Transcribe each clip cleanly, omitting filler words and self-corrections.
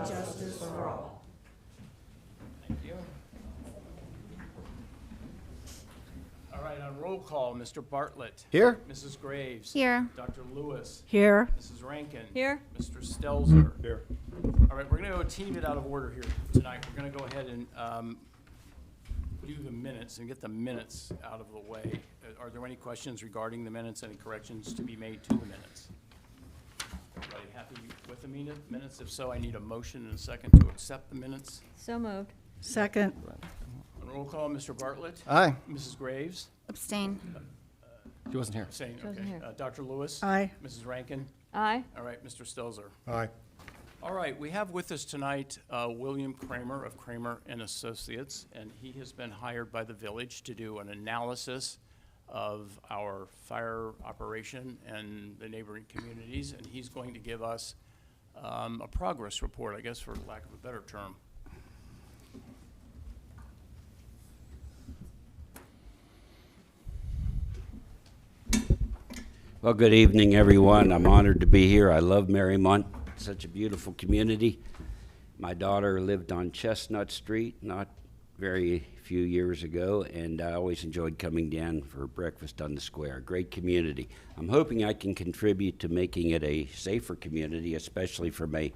justice for all. Thank you. All right, on roll call, Mr. Bartlett. Here. Mrs. Graves. Here. Dr. Lewis. Here. Mrs. Rankin. Here. Mr. Stelzer. Here. All right, we're going to go a teeny bit out of order here tonight. We're going to go ahead and do the minutes and get the minutes out of the way. Are there any questions regarding the minutes, any corrections to be made to the minutes? Everybody happy with the minutes? If so, I need a motion and a second to accept the minutes. So moved. Second. On roll call, Mr. Bartlett. Aye. Mrs. Graves. Abstain. She wasn't here. Saying, She wasn't okay. here. Dr. Lewis. Aye. Mrs. Rankin. Aye. All right, Mr. Stelzer. Aye. All right, we have with us tonight William Kramer of Kramer and Associates, and he has been hired by the village to do an analysis of our fire operation and the neighboring communities, and he's going to give us a progress report, I guess, for lack of a better term. Well, good evening, everyone. I'm honored to be here. I love Mariemont, such a beautiful community. My daughter lived on Chestnut Street not very few years ago, and I always enjoyed coming down for breakfast on the square. Great community. I'm hoping I can contribute to making it a safer community, especially from a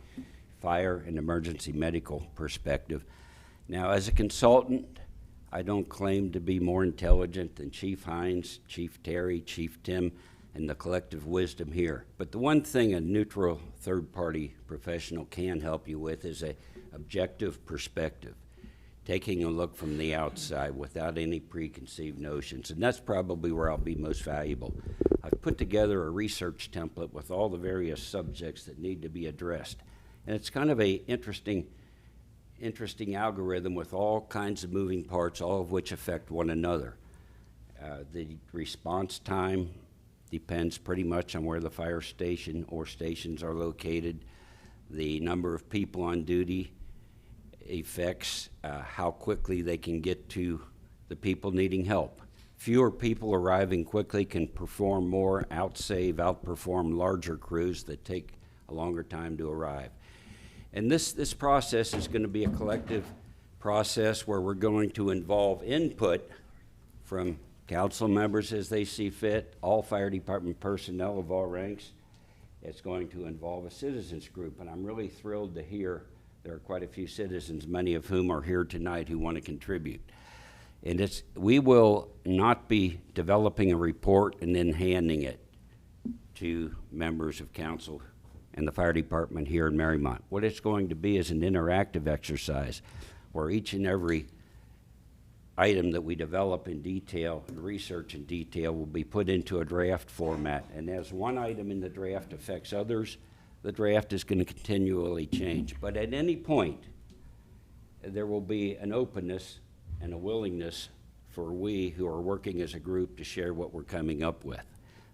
fire and emergency medical perspective. Now, as a consultant, I don't claim to be more intelligent than Chief Hines, Chief Terry, Chief Tim, and the collective wisdom here. But the one thing a neutral third-party professional can help you with is a objective perspective, taking a look from the outside without any preconceived notions, and that's probably where I'll be most valuable. I've put together a research template with all the various subjects that need to be addressed, and it's kind of a interesting algorithm with all kinds of moving parts, all of which affect one another. The response time depends pretty much on where the fire station or stations are located. The number of people on duty affects how quickly they can get to the people needing help. Fewer people arriving quickly can perform more, outperform larger crews that take a longer time to arrive. And this process is going to be a collective process where we're going to involve input from council members as they see fit, all fire department personnel of all ranks. It's going to involve a citizens group, and I'm really thrilled to hear there are quite a few citizens, many of whom are here tonight who want to contribute. And we will not be developing a report and then handing it to members of council and the fire department here in Mariemont. What it's going to be is an interactive exercise where each and every item that we develop in detail and research in detail will be put into a draft format. And as one item in the draft affects others, the draft is going to continually change. But at any point, there will be an openness and a willingness for we who are working as a group to share what we're coming up with.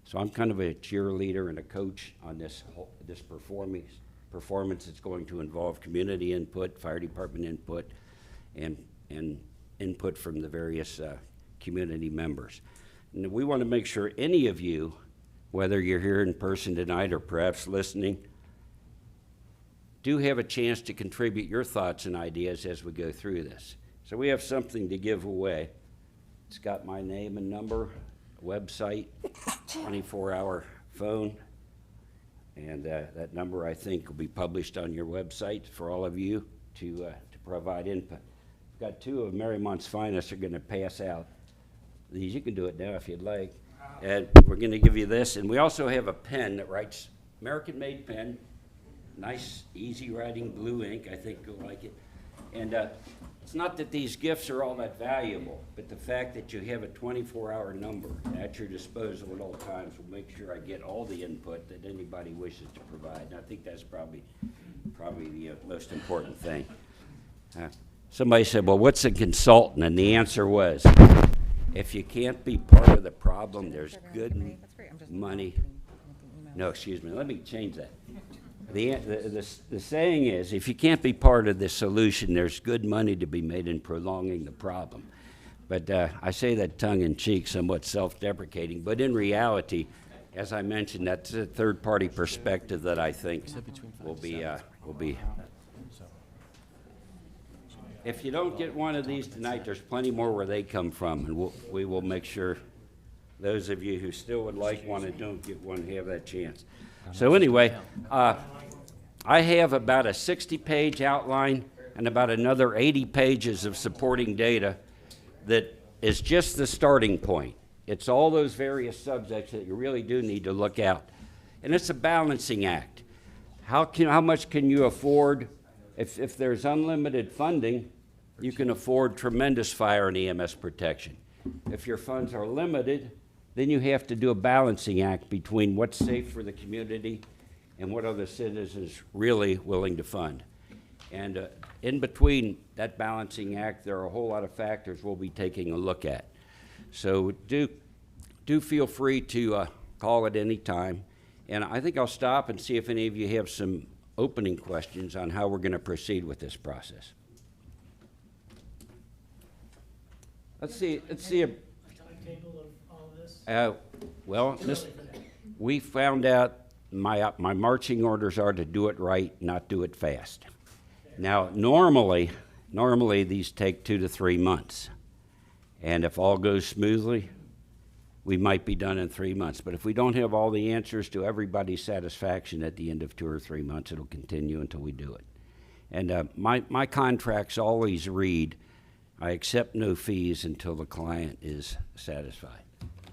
So I'm kind of a cheerleader and a coach on this performance that's going to involve community input, fire department input, and input from the various community members. And we want to make sure any of you, whether you're here in person tonight or perhaps listening, do have a chance to contribute your thoughts and ideas as we go through this. So we have something to give away. It's got my name and number, website, 24-hour phone, and that number I think will be published on your website for all of you to provide input. Got two of Mariemont's finest are going to pass out these. You can do it now if you'd like. And we're going to give you this. And we also have a pen that writes, American-made pen, nice, easy-writing blue ink. I think you'll like it. And it's not that these gifts are all that valuable, but the fact that you have a 24-hour number at your disposal at all times will make sure I get all the input that anybody wishes to provide. And I think that's probably the most important thing. Somebody said, well, what's a consultant? And the answer was, if you can't be part of the problem, there's good money. No, excuse me, let me change that. The saying is, if you can't be part of the solution, there's good money to be made in prolonging the problem. But I say that tongue-in-cheek, somewhat self-deprecating, but in reality, as I mentioned, that's a third-party perspective that I think will be If you don't get one of these tonight, there's plenty more where they come from, and we will make sure those of you who still would like one and don't get one have that chance. So anyway, I have about a 60-page outline and about another 80 pages of supporting data that is just the starting point. It's all those various subjects that you really do need to look at. And it's a balancing act. How much can you afford? If there's unlimited funding, you can afford tremendous fire and EMS protection. If your funds are limited, then you have to do a balancing act between what's safe for the community and what are the citizens really willing to fund. And in between that balancing act, there are a whole lot of factors we'll be taking a look at. So do feel free to call at any time. And I think I'll stop and see if any of you have some opening questions on how we're going to proceed with this process. Let's see. A timetable of all this? Well, we found out my marching orders are to do it right, not do it fast. Now, normally these take 2 to 3 months. And if all goes smoothly, we might be done in 3 months. But if we don't have all the answers to everybody's satisfaction at the end of 2 or 3 months, it'll continue until we do it. And my contracts always read, I accept no fees until the client is satisfied.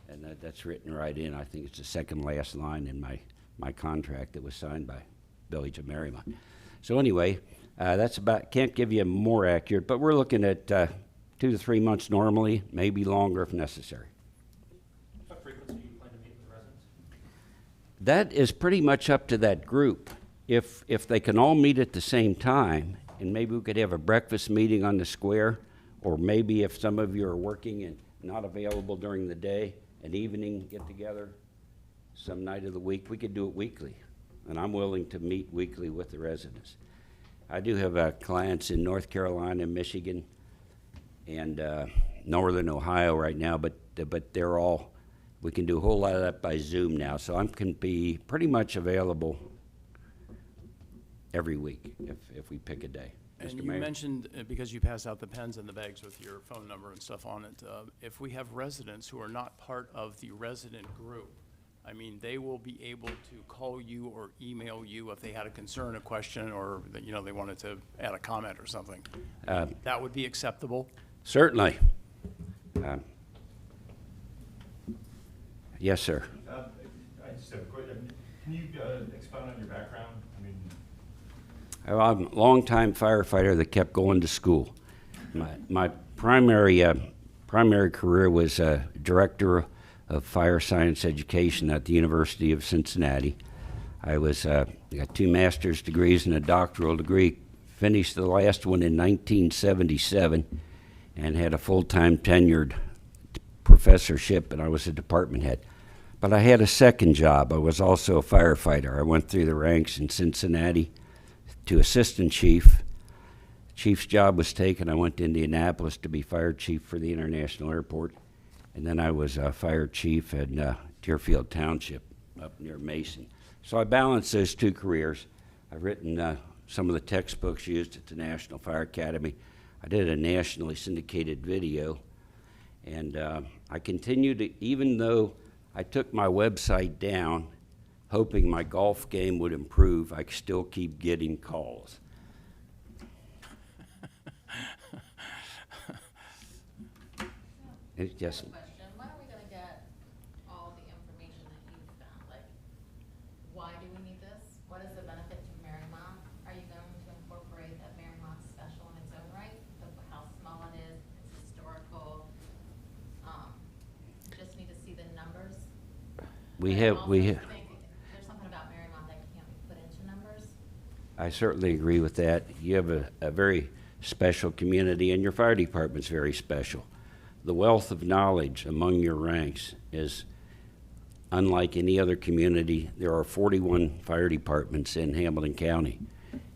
And that's written right in. I think it's the second last line in my contract that was signed by Village of Mariemont. So anyway, that's about, can't give you a more accurate, but we're looking at 2 to 3 months normally, maybe longer if necessary. What frequency do you plan to meet with residents? That is pretty much up to that group. If they can all meet at the same time, and maybe we could have a breakfast meeting on the square, or maybe if some of you are working and not available during the day, an evening get together some night of the week, we could do it weekly. And I'm willing to meet weekly with the residents. I do have clients in North Carolina, Michigan, and Northern Ohio right now, but they're all, we can do a whole lot of that by Zoom now, so I can be pretty much available every week if we pick a day. And Mr. you Mayor? mentioned, because you pass out the pens and the bags with your phone number and stuff on it, if we have residents who are not part of the resident group, I mean, they will be able to call you or email you if they had a concern, a question, or they wanted to add a comment or something. That would be acceptable. Certainly. Yes, sir. I just have a question. Can you expound on your background? I mean, I'm a longtime firefighter that kept going to school. My primary career was director of fire science education at the University of Cincinnati. I got 2 master's degrees and a doctoral degree. Finished the last one in 1977, and had a full-time tenured professorship, and I was a department head. But I had a second job. I was also a firefighter. I went through the ranks in Cincinnati to assistant chief. Chief's job was taken. I went to Indianapolis to be fire chief for the International Airport. And then I was fire chief in Deerfield Township up near Mason. So I balanced those 2 careers. I've written some of the textbooks used at the National Fire Academy. I did a nationally syndicated video. And I continue to, even though I took my website down, hoping my golf game would improve, I still keep getting calls. It's just, Question, when are we gonna get all the information that you've found? Like, why do we need this? What is the benefit to Mariemont? Are you going to incorporate that Mariemont's special in its own right? How small it is, it's historical? Just need to see the numbers. we I have, also think there's something about Mariemont that can't be put into numbers. I certainly agree with that. You have a very special community, and your fire department's very special. The wealth of knowledge among your ranks is unlike any other community. There are 41 fire departments in Hamilton County,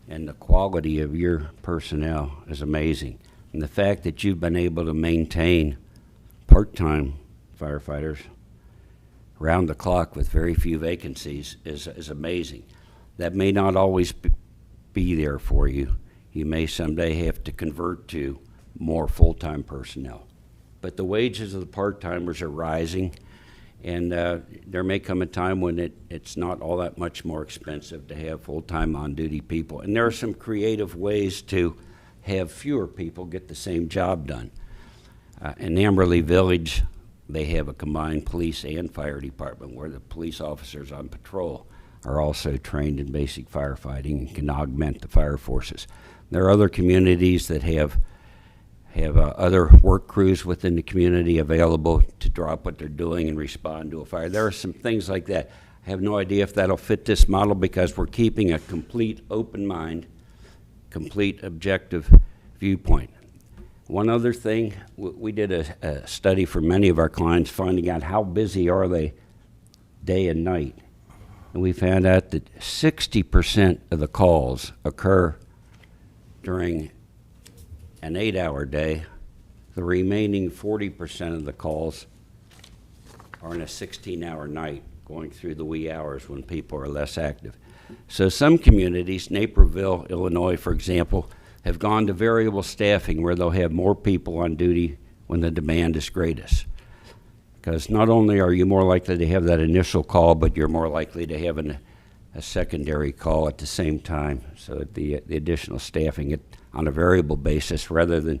and the quality of your personnel is amazing. And the fact that you've been able to maintain part-time firefighters round the clock with very few vacancies is amazing. That may not always be there for you you may someday have to convert to more full-time personnel. But the wages of the part-timers are rising, and there may come a time when it's not all that much more expensive to have full-time on-duty people. And there are some creative ways to have fewer people get the same job done. In Amberley Village, they have a combined police and fire department where the police officers on patrol are also trained in basic firefighting and can augment the fire forces. There are other communities that have other work crews within the community available to drop what they're doing and respond to a fire. There are some things like that. I have no idea if that'll fit this model because we're keeping a complete open mind, complete objective viewpoint. One other thing, we did a study for many of our clients finding out how busy are they day and night. And we found out that 60% of the calls occur during an 8-hour day. The remaining 40% of the calls are in a 16-hour night, going through the wee hours when people are less active. So some communities, Naperville, Illinois, for example, have gone to variable staffing where they'll have more people on duty when the demand is greatest. Because not only are you more likely to have that initial call, but you're more likely to have a secondary call at the same time. So the additional staffing on a variable basis rather than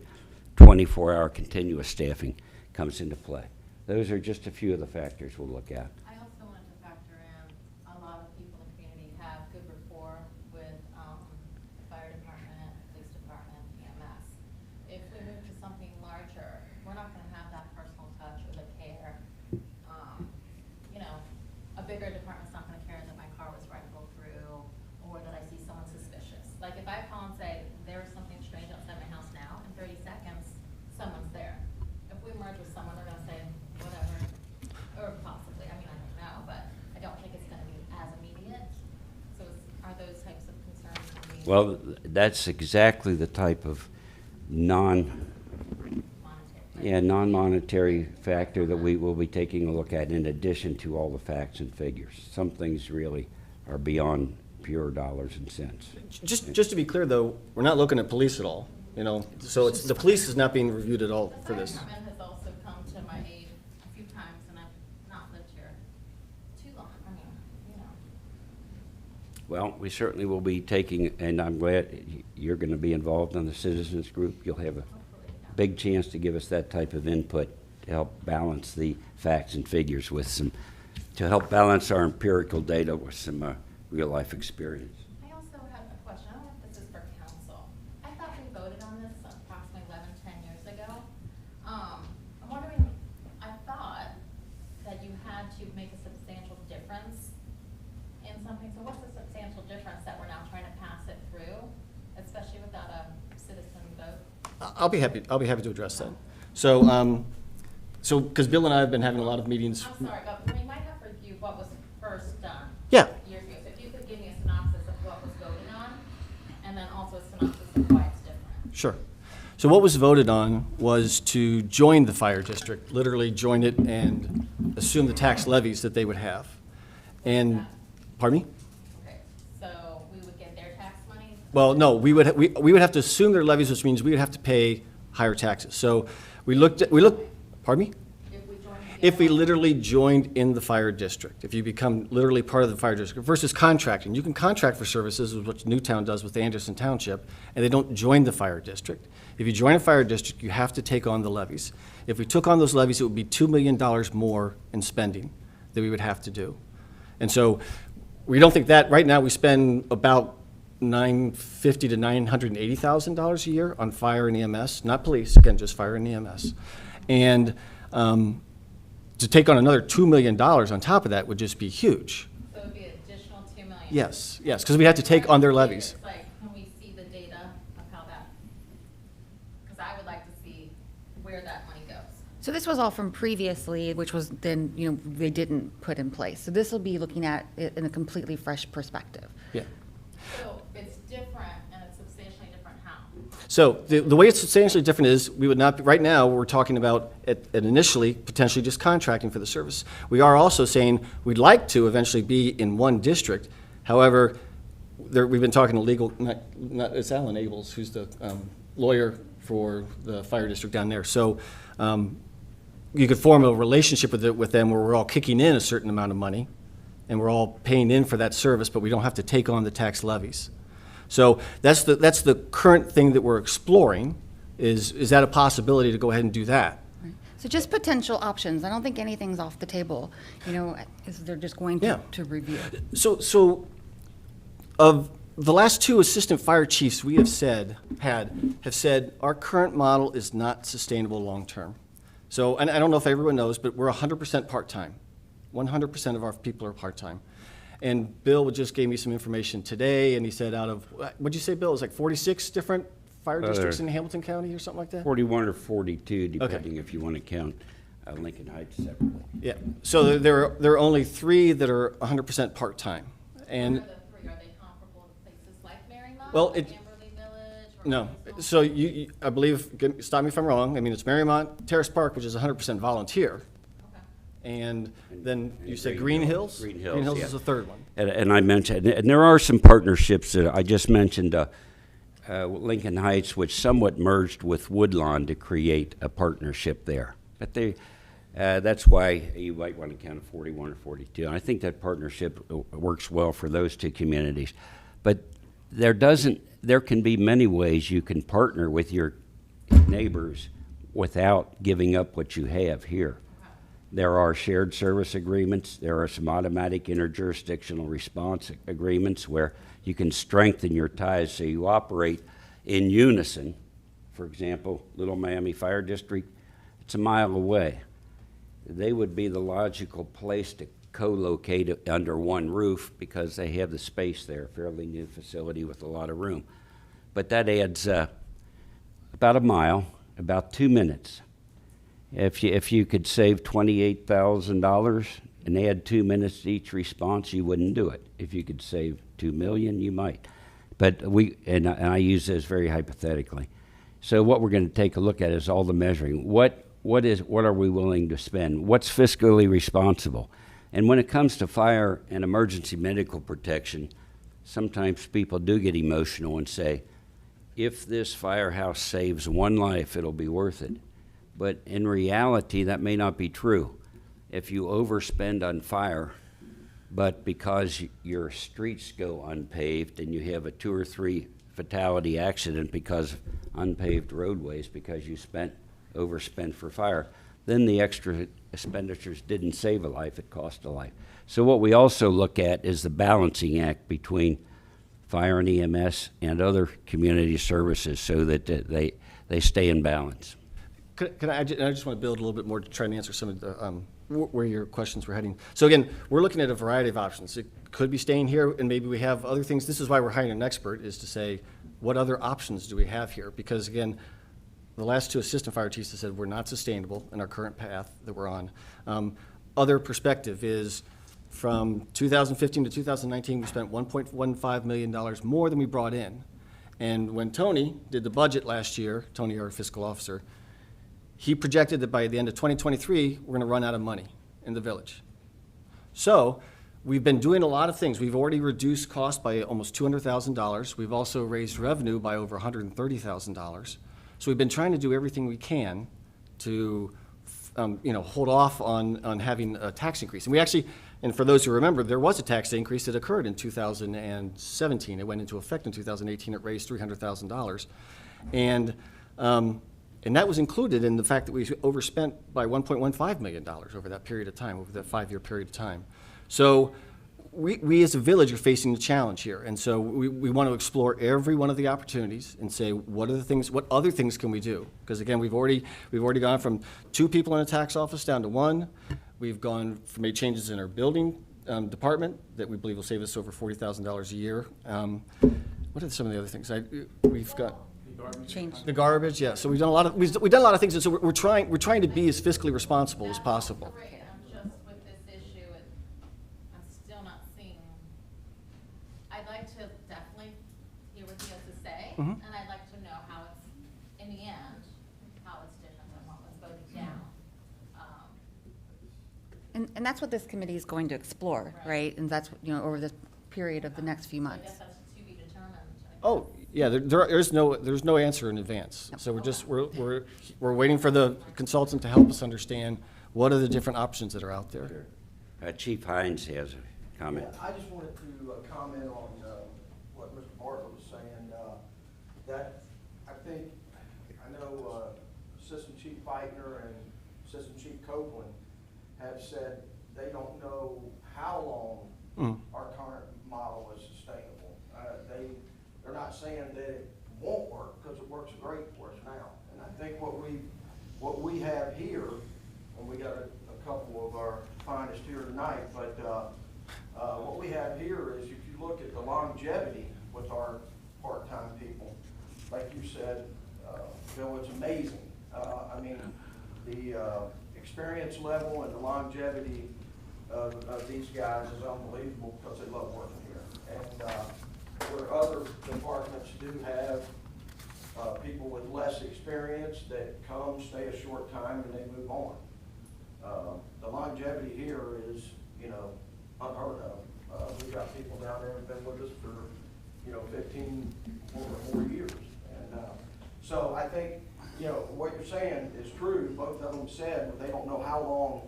24-hour continuous staffing comes into play. Those are just a few of the factors we'll look at. I also wanted to factor in, a lot of people in the community have good rapport with the fire department, police department, EMS. If we move to something larger, we're not gonna have that personal touch or the care. You know, a bigger department's not gonna care that my car was rifled through or that I see someone suspicious. Like if I call and say, there's something strange outside my house now, in 30 seconds, someone's there. If we merge with someone, they're gonna say, whatever, or possibly, I mean, I don't know, but I don't think it's gonna be as immediate. So are those types of concerns gonna be Well, that's exactly the type of monetary? non-monetary factor that we will be taking a look at in addition to all the facts and figures. Some things really are beyond pure dollars and cents. Just to be clear, though, we're not looking at police at all, you know, so it's, the police is not being reviewed at all The for fire this. department has also come to my aid a few times, and I've not lived here too long, I mean, you know. Well, we certainly will be taking, and I'm glad you're going to be involved in the citizens group. You'll have a big chance to give us that type of input to help balance the facts and figures with some, to help balance our empirical data with some real-life experience. I also have a question, I don't know if this is for council. I thought we voted on this approximately 10 years ago. I'm wondering, I thought that you had to make a substantial difference in something. So what's the substantial difference that we're now trying to pass it through, especially without a citizen vote? I'll be happy to address that. So, because Bill and I have been having a lot of meetings. I'm sorry, but we might have to review what was first done. Yeah. Years ago. So if you could give me a synopsis of what was voted on, and then also a synopsis of why it's different. Sure. So what was voted on was to join the fire district, literally join it and assume the tax levies that they would have. And, pardon me? Okay, so we would get their tax money? Well, no, we would have to assume their levies, which means we would have to pay higher taxes. So we looked, pardon me? If we joined If we together? literally joined in the fire district, if you become literally part of the fire district versus contracting. You can contract for services, which Newtown does with Anderson Township, and they don't join the fire district. If you join a fire district, you have to take on the levies. If we took on those levies, it would be $2 million more in spending that we would have to do. And so we don't think that, right now we spend about $950,000 to $980,000 a year on fire and EMS, not police, again, just fire and EMS. And to take on another $2 million on top of that would just be huge. So it would be additional $2 million? Yes, because we have to take on their levies. It's like, can we see the data of how that, because I would like to see where that money goes. So this was all from previously, which was then, they didn't put in place. So this will be looking at it in a completely fresh perspective. Yeah. So it's different, and it's substantially different how? So the way it's substantially different is, we would not, right now, we're talking about at initially potentially just contracting for the service. We are also saying we'd like to eventually be in one district. However, we've been talking to legal, it's Alan Abels, who's the lawyer for the fire district down there. So you could form a relationship with them where we're all kicking in a certain amount of money, and we're all paying in for that service, but we don't have to take on the tax levies. So that's the current thing that we're exploring, is that a possibility to go ahead and do that? So just potential options. I don't think anything's off the table, you know, is they're just going Yeah. to review. So of the last two assistant fire chiefs we have said our current model is not sustainable long-term. So, and I don't know if everyone knows, but we're 100% part-time. 100% of our people are part-time. And Bill just gave me some information today, and he said out of, what'd you say, Bill? It was like 46 different fire districts in Hamilton County or something like that? 41 or 42, depending if you want to count Lincoln Heights separately. Yeah, so there are only 3 that are 100% part-time. And What are the 3? Are they comparable to places like Mariemont? Well, or it- Amberley Village? Or No, Bristol? so you, I believe, stop me if I'm wrong, I mean, it's Mariemont, Terrace Park, which is 100% volunteer, Okay. and then you said Green Green Hills. Hills? Green Hills, yeah. is the third one. And I mentioned, and there are some partnerships that I just mentioned, Lincoln Heights, which somewhat merged with Woodlawn to create a partnership there. But that's why you might want to count a 41 or 42. And I think that partnership works well for those two communities. But there can be many ways you can partner with your neighbors without giving up what you have here. There are shared service agreements. There are some automatic interjurisdictional response agreements where you can strengthen your ties so you operate in unison. For example, Little Miami Fire District, it's a mile away. They would be the logical place to co-locate it under one roof because they have the space there, fairly new facility with a lot of room. But that adds about a mile, about 2 minutes. If you could save $28,000 and add 2 minutes to each response, you wouldn't do it. If you could save $2 million, you might. But and I use this very hypothetically. So what we're going to take a look at is all the measuring. What are we willing to spend? What's fiscally responsible? And when it comes to fire and emergency medical protection, sometimes people do get emotional and say, if this firehouse saves one life, it'll be worth it. But in reality, that may not be true. If you overspend on fire, but because your streets go unpaved and you have a 2 or 3 fatality accident because of unpaved roadways because you overspent for fire, then the extra expenditures didn't save a life, it cost a life. So what we also look at is the balancing act between fire and EMS and other community services so that they stay in balance. I just want to build a little bit more to try and answer some of the, where your questions were heading. So again, we're looking at a variety of options. It could be staying here, and maybe we have other things. This is why we're hiring an expert, is to say, what other options do we have here? Because again, the last 2 assistant fire chiefs have said we're not sustainable in our current path that we're on. Other perspective is from 2015 to 2019, we spent $1.15 million more than we brought in. And when Tony did the budget last year, Tony, our fiscal officer, he projected that by the end of 2023, we're going to run out of money in the village. So we've been doing a lot of things. We've already reduced costs by almost $200,000. We've also raised revenue by over $130,000. So we've been trying to do everything we can to hold off on having a tax increase. And we actually, and for those who remember, there was a tax increase that occurred in 2017. It went into effect in 2018. It raised $300,000. And that was included in the fact that we overspent by $1.15 million over that period of time, over that 5-year period of time. So we as a village are facing the challenge here. And so we want to explore every one of the opportunities and say, what other things can we do? Because again, we've already gone from 2 people in a tax office down to 1. We've made changes in our building department that we believe will save us over $40,000 a year. What are some of the other things? We've got Change. the garbage, yeah. So we've done a lot of things, and so we're trying to be as fiscally responsible as possible. Great, I'm just with this issue, I'm still not seeing, I'd like to definitely hear what he has to say, and I'd like to know how it's, in the end, how it's different than what was voted down. And that's what this committee is going to explore, right? And that's, over this period of the next few So I months. guess that's to be Oh, yeah, there's no answer in advance. So we're waiting for the consultant to help us understand what are the different options that are out there. Chief Hines has a comment. Yeah, I just wanted to comment on what Mr. Bartlett was saying. That I know Assistant Chief Feitner and Assistant Chief Copeland have said they don't know how long our current model is sustainable. They're not saying that it won't work, because it works great for us now. And I think what we have here, and we got a couple of our finest here tonight, but what we have here is, if you look at the longevity with our part-time people, like you said, Bill, it's amazing. I mean, the experience level and the longevity of these guys is unbelievable, because they love working here. And where other departments do have people with less experience that come, stay a short time, and they move on. The longevity here is, unheard of. We've got people down there who've been with us for, 15 or more years. And so I think, what you're saying is true. Both of them said that they don't know how long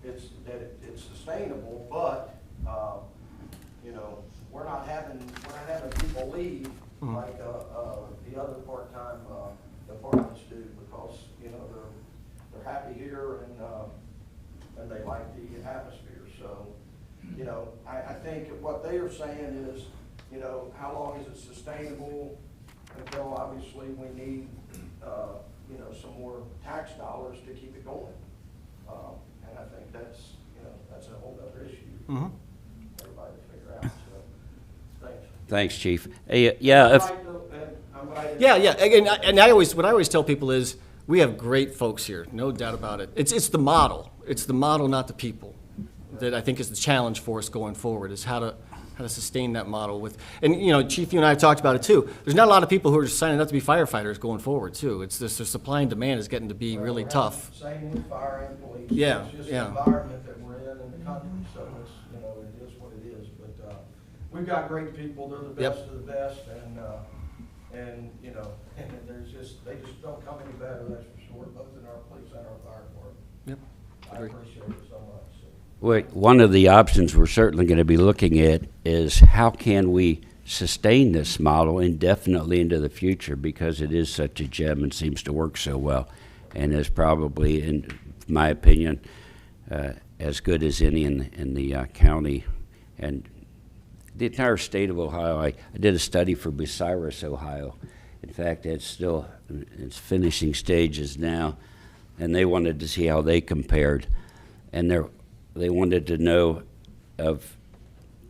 it's sustainable, but, we're not having people leave like the other part-time departments do, because, they're happy here and they like the atmosphere. So, I think what they are saying is, how long is it sustainable? Until obviously we need, some more tax dollars to keep it going. And I think that's a whole other issue. Everybody to figure out. So, thanks. Thanks, Chief. Hey, yeah, And what I always tell people is, we have great folks here, no doubt about it. It's the model. It's the model, not the people, that I think is the challenge for us going forward, is how to sustain that model with, and Chief, you and I have talked about it too. There's not a lot of people who are signing up to be firefighters going forward too. It's just the supply and demand is getting to be really tough. Same with fire and police. Yeah, It's just yeah. the environment that we're in the country, so it's, it is what it is. But we've got great people. They're the Yep. best of the best, and and they just don't come any better, that's for sure, both in our police and our fire department. Yep. I Agree. appreciate it so much. So. one of the options we're certainly going to be looking at is how can we sustain this model indefinitely into the future, because it is such a gem and seems to work so well, and is probably, in my opinion, as good as any in the county and the entire state of Ohio. I did a study for Bucyrus, Ohio. In fact, it's still in its finishing stages now, and they wanted to see how they compared, and they wanted to know of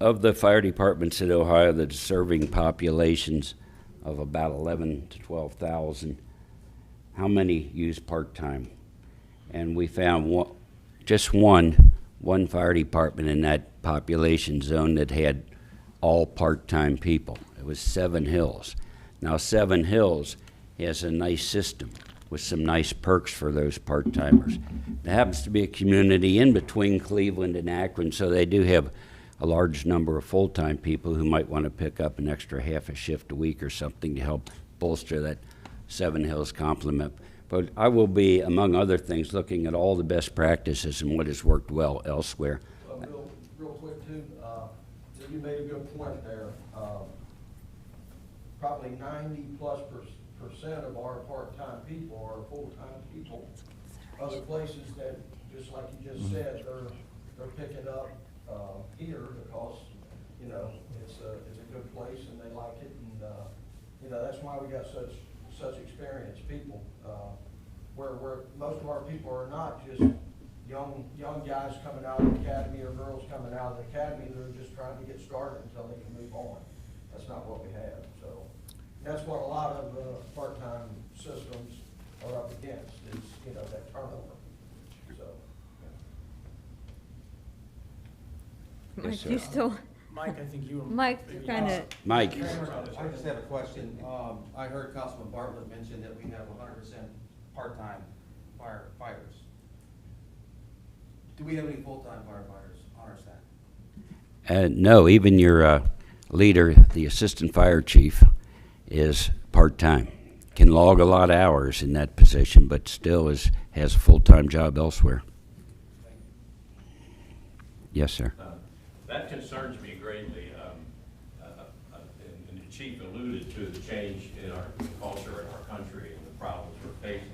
the fire departments in Ohio that are serving populations of about 11 to 12,000, how many use part-time? And we found just one fire department in that population zone that had all part-time people. It was Seven Hills. Now, Seven Hills has a nice system with some nice perks for those part-timers. It happens to be a community in between Cleveland and Akron, so they do have a large number of full-time people who might want to pick up an extra half a shift a week or something to help bolster that Seven Hills complement. But I will be, among other things, looking at all the best practices and what has worked well elsewhere. Real quick too, you made a good point there. Probably 90+% of our part-time people are full-time people. Other places that, just like you just said, they're picking up here because it's a good place and they like it, and that's why we got such experienced people. Where most of our people are not just young guys coming out of the academy or girls coming out of the academy. They're just trying to get started until they can move on. That's not what we have. So that's what a lot of part-time systems are up against, is that turnover. So. Yes, Mike, sir. you still, Mike, I think you were. Mike, you're kind of, Mike, I just have a question. I heard Councilman Bartlett mention that we have 100% part-time firefighters. Do we have any full-time firefighters on our staff? no, even your leader, the assistant fire chief, is part-time. Can log a lot of hours in that position, but still has a full-time job elsewhere. Yes, sir. That concerns me greatly. And the chief alluded to the change in our culture in our country and the problems we're facing.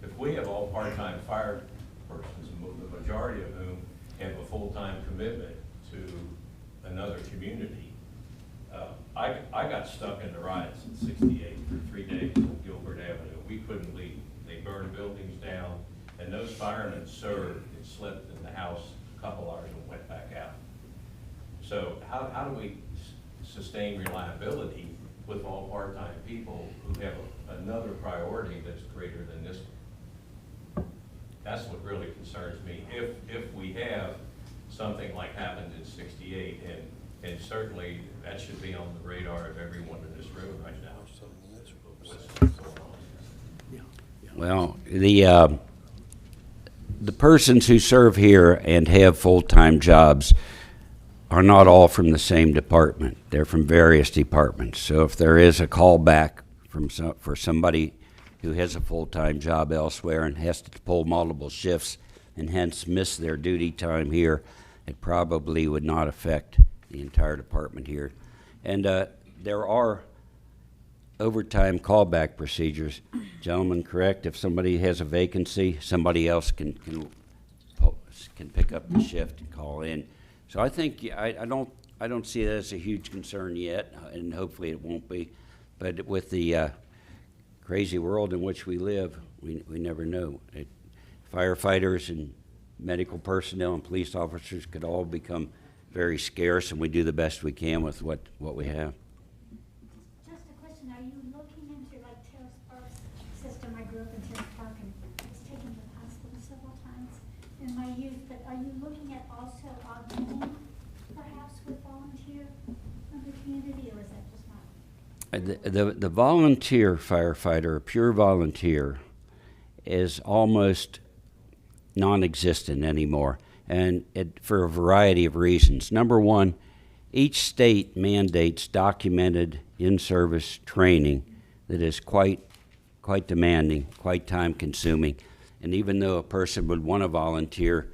If we have all part-time fire persons, the majority of whom have a full-time commitment to another community, I got stuck in the riots in '68 for 3 days on Gilbert Avenue. We couldn't leave. They burned buildings down, and those firemen served and slept in the house a couple hours and went back out. So how do we sustain reliability with all part-time people who have another priority that's greater than this one? That's what really concerns me. If we have something like happened in '68, and certainly that should be on the radar of everyone in this room right now. What's going on? Well, the persons who serve here and have full-time jobs are not all from the same department. They're from various departments. So if there is a callback for somebody who has a full-time job elsewhere and has to pull multiple shifts and hence miss their duty time here, it probably would not affect the entire department here. And there are overtime callback procedures. Gentlemen, correct? If somebody has a vacancy, somebody else can pick up the shift and call in. So I think I don't see that as a huge concern yet, and hopefully it won't be. But with the crazy world in which we live, we never know. Firefighters and medical personnel and police officers could all become very scarce, and we do the best we can with what we have. Just a question, are you looking into like Terrace Park's system? I grew up in Terrace Park and was taken to the hospital several times in my youth, but are you looking at also augmenting perhaps with volunteer from the community, or is that just not? The volunteer firefighter, a pure volunteer, is almost non-existent anymore, and for a variety of reasons. Number one, each state mandates documented in-service training that is quite demanding, quite time-consuming. And even though a person would want to volunteer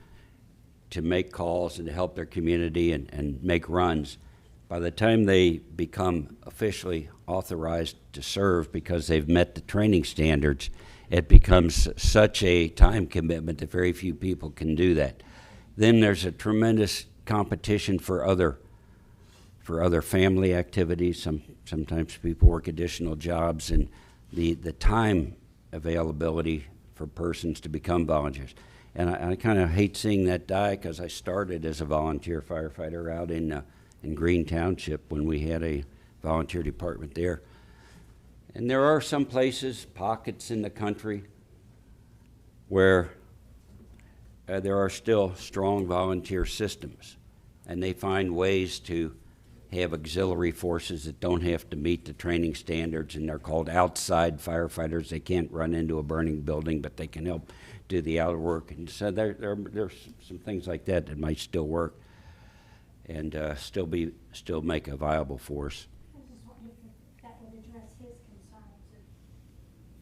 to make calls and to help their community and make runs, by the time they become officially authorized to serve because they've met the training standards, it becomes such a time commitment that very few people can do that. Then there's a tremendous competition for other family activities. Sometimes people work additional jobs, and the time availability for persons to become volunteers. And I kind of hate seeing that die, because I started as a volunteer firefighter out in Green Township when we had a volunteer department there. And there are some places, pockets in the country, where there are still strong volunteer systems, and they find ways to have auxiliary forces that don't have to meet the training standards, and they're called outside firefighters. They can't run into a burning building, but they can help do the outer work. And so there's some things like that that might still work and still make a viable force. I was just wondering if that would address his concerns.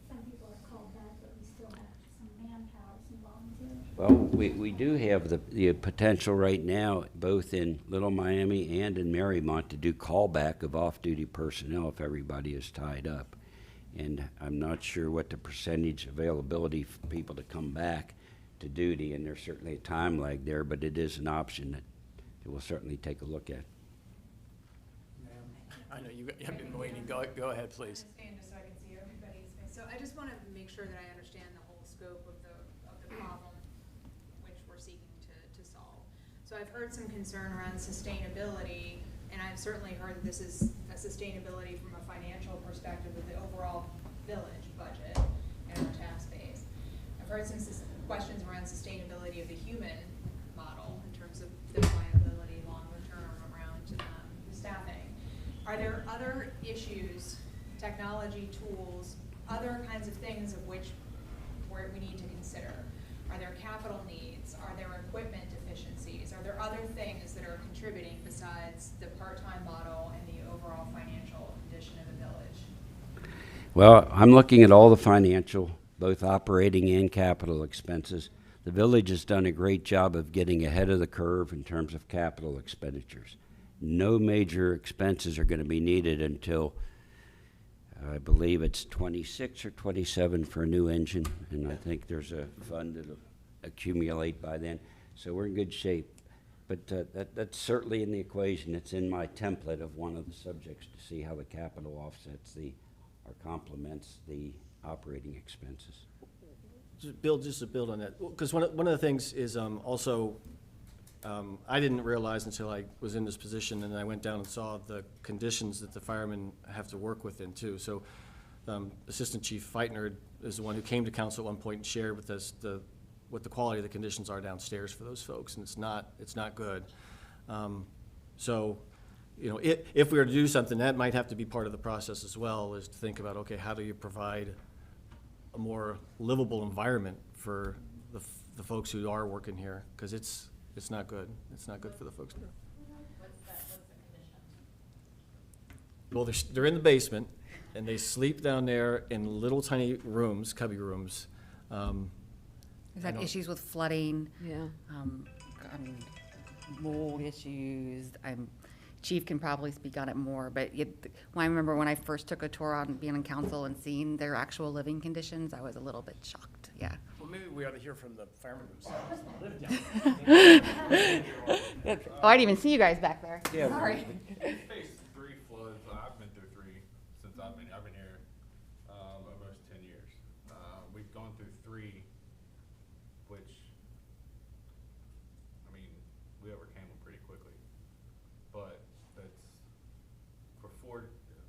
Some people are called back, but we still have some manpower, some volunteers. Well, we do have the potential right now, both in Little Miami and in Mariemont, to do callback of off-duty personnel if everybody is tied up. And I'm not sure what the percentage availability for people to come back to duty, and there's certainly a time lag there, but it is an option that we'll certainly take a look at. I know you have been waiting. Go ahead, please. Stand just so I can see everybody's face. So I just want to make sure that I understand the whole scope of the problem which we're seeking to solve. So I've heard some concern around sustainability, and I've certainly heard that this is a sustainability from a financial perspective of the overall village budget and our tax base. I've heard some questions around sustainability of the human model in terms of the viability longer term around staffing. Are there other issues, technology tools, other kinds of things of which we need to consider? Are there capital needs? Are there equipment deficiencies? Are there other things that are contributing besides the part-time model and the overall financial condition of the village? Well, I'm looking at all the financial, both operating and capital expenses. The village has done a great job of getting ahead of the curve in terms of capital expenditures. No major expenses are going to be needed until, I believe it's 26 or 27 for a new engine, and I think there's a fund that'll accumulate by then. So we're in good shape. But that's certainly in the equation. It's in my template of one of the subjects to see how the capital offsets or complements the operating expenses. Just to build on that, because one of the things is also, I didn't realize until I was in this position, and I went down and saw the conditions that the firemen have to work within too. So Assistant Chief Feitner is the one who came to council at one point and shared with us what the quality of the conditions are downstairs for those folks, and it's not good. So, you know, if we were to do something, that might have to be part of the process as well, is to think about, okay, how do you provide a more livable environment for the folks who are working here, because it's not good. It's not good for the folks there. What's the condition? Well, they're in the basement, and they sleep down there in little tiny rooms, cubby rooms. We've had issues with flooding. Yeah. I mean, mold issues. Chief can probably speak on it more, but I remember when I first took a tour on being on council and seeing their actual living conditions, I was a little bit shocked, yeah. Well, maybe we ought to hear from the firemen themselves that live down there. Oh, I didn't even see you guys back there. Yeah. Sorry. We faced 3 floods. I've been through 3 since I've been here almost 10 years. We've gone through 3, which, I mean, we overcame them pretty quickly. But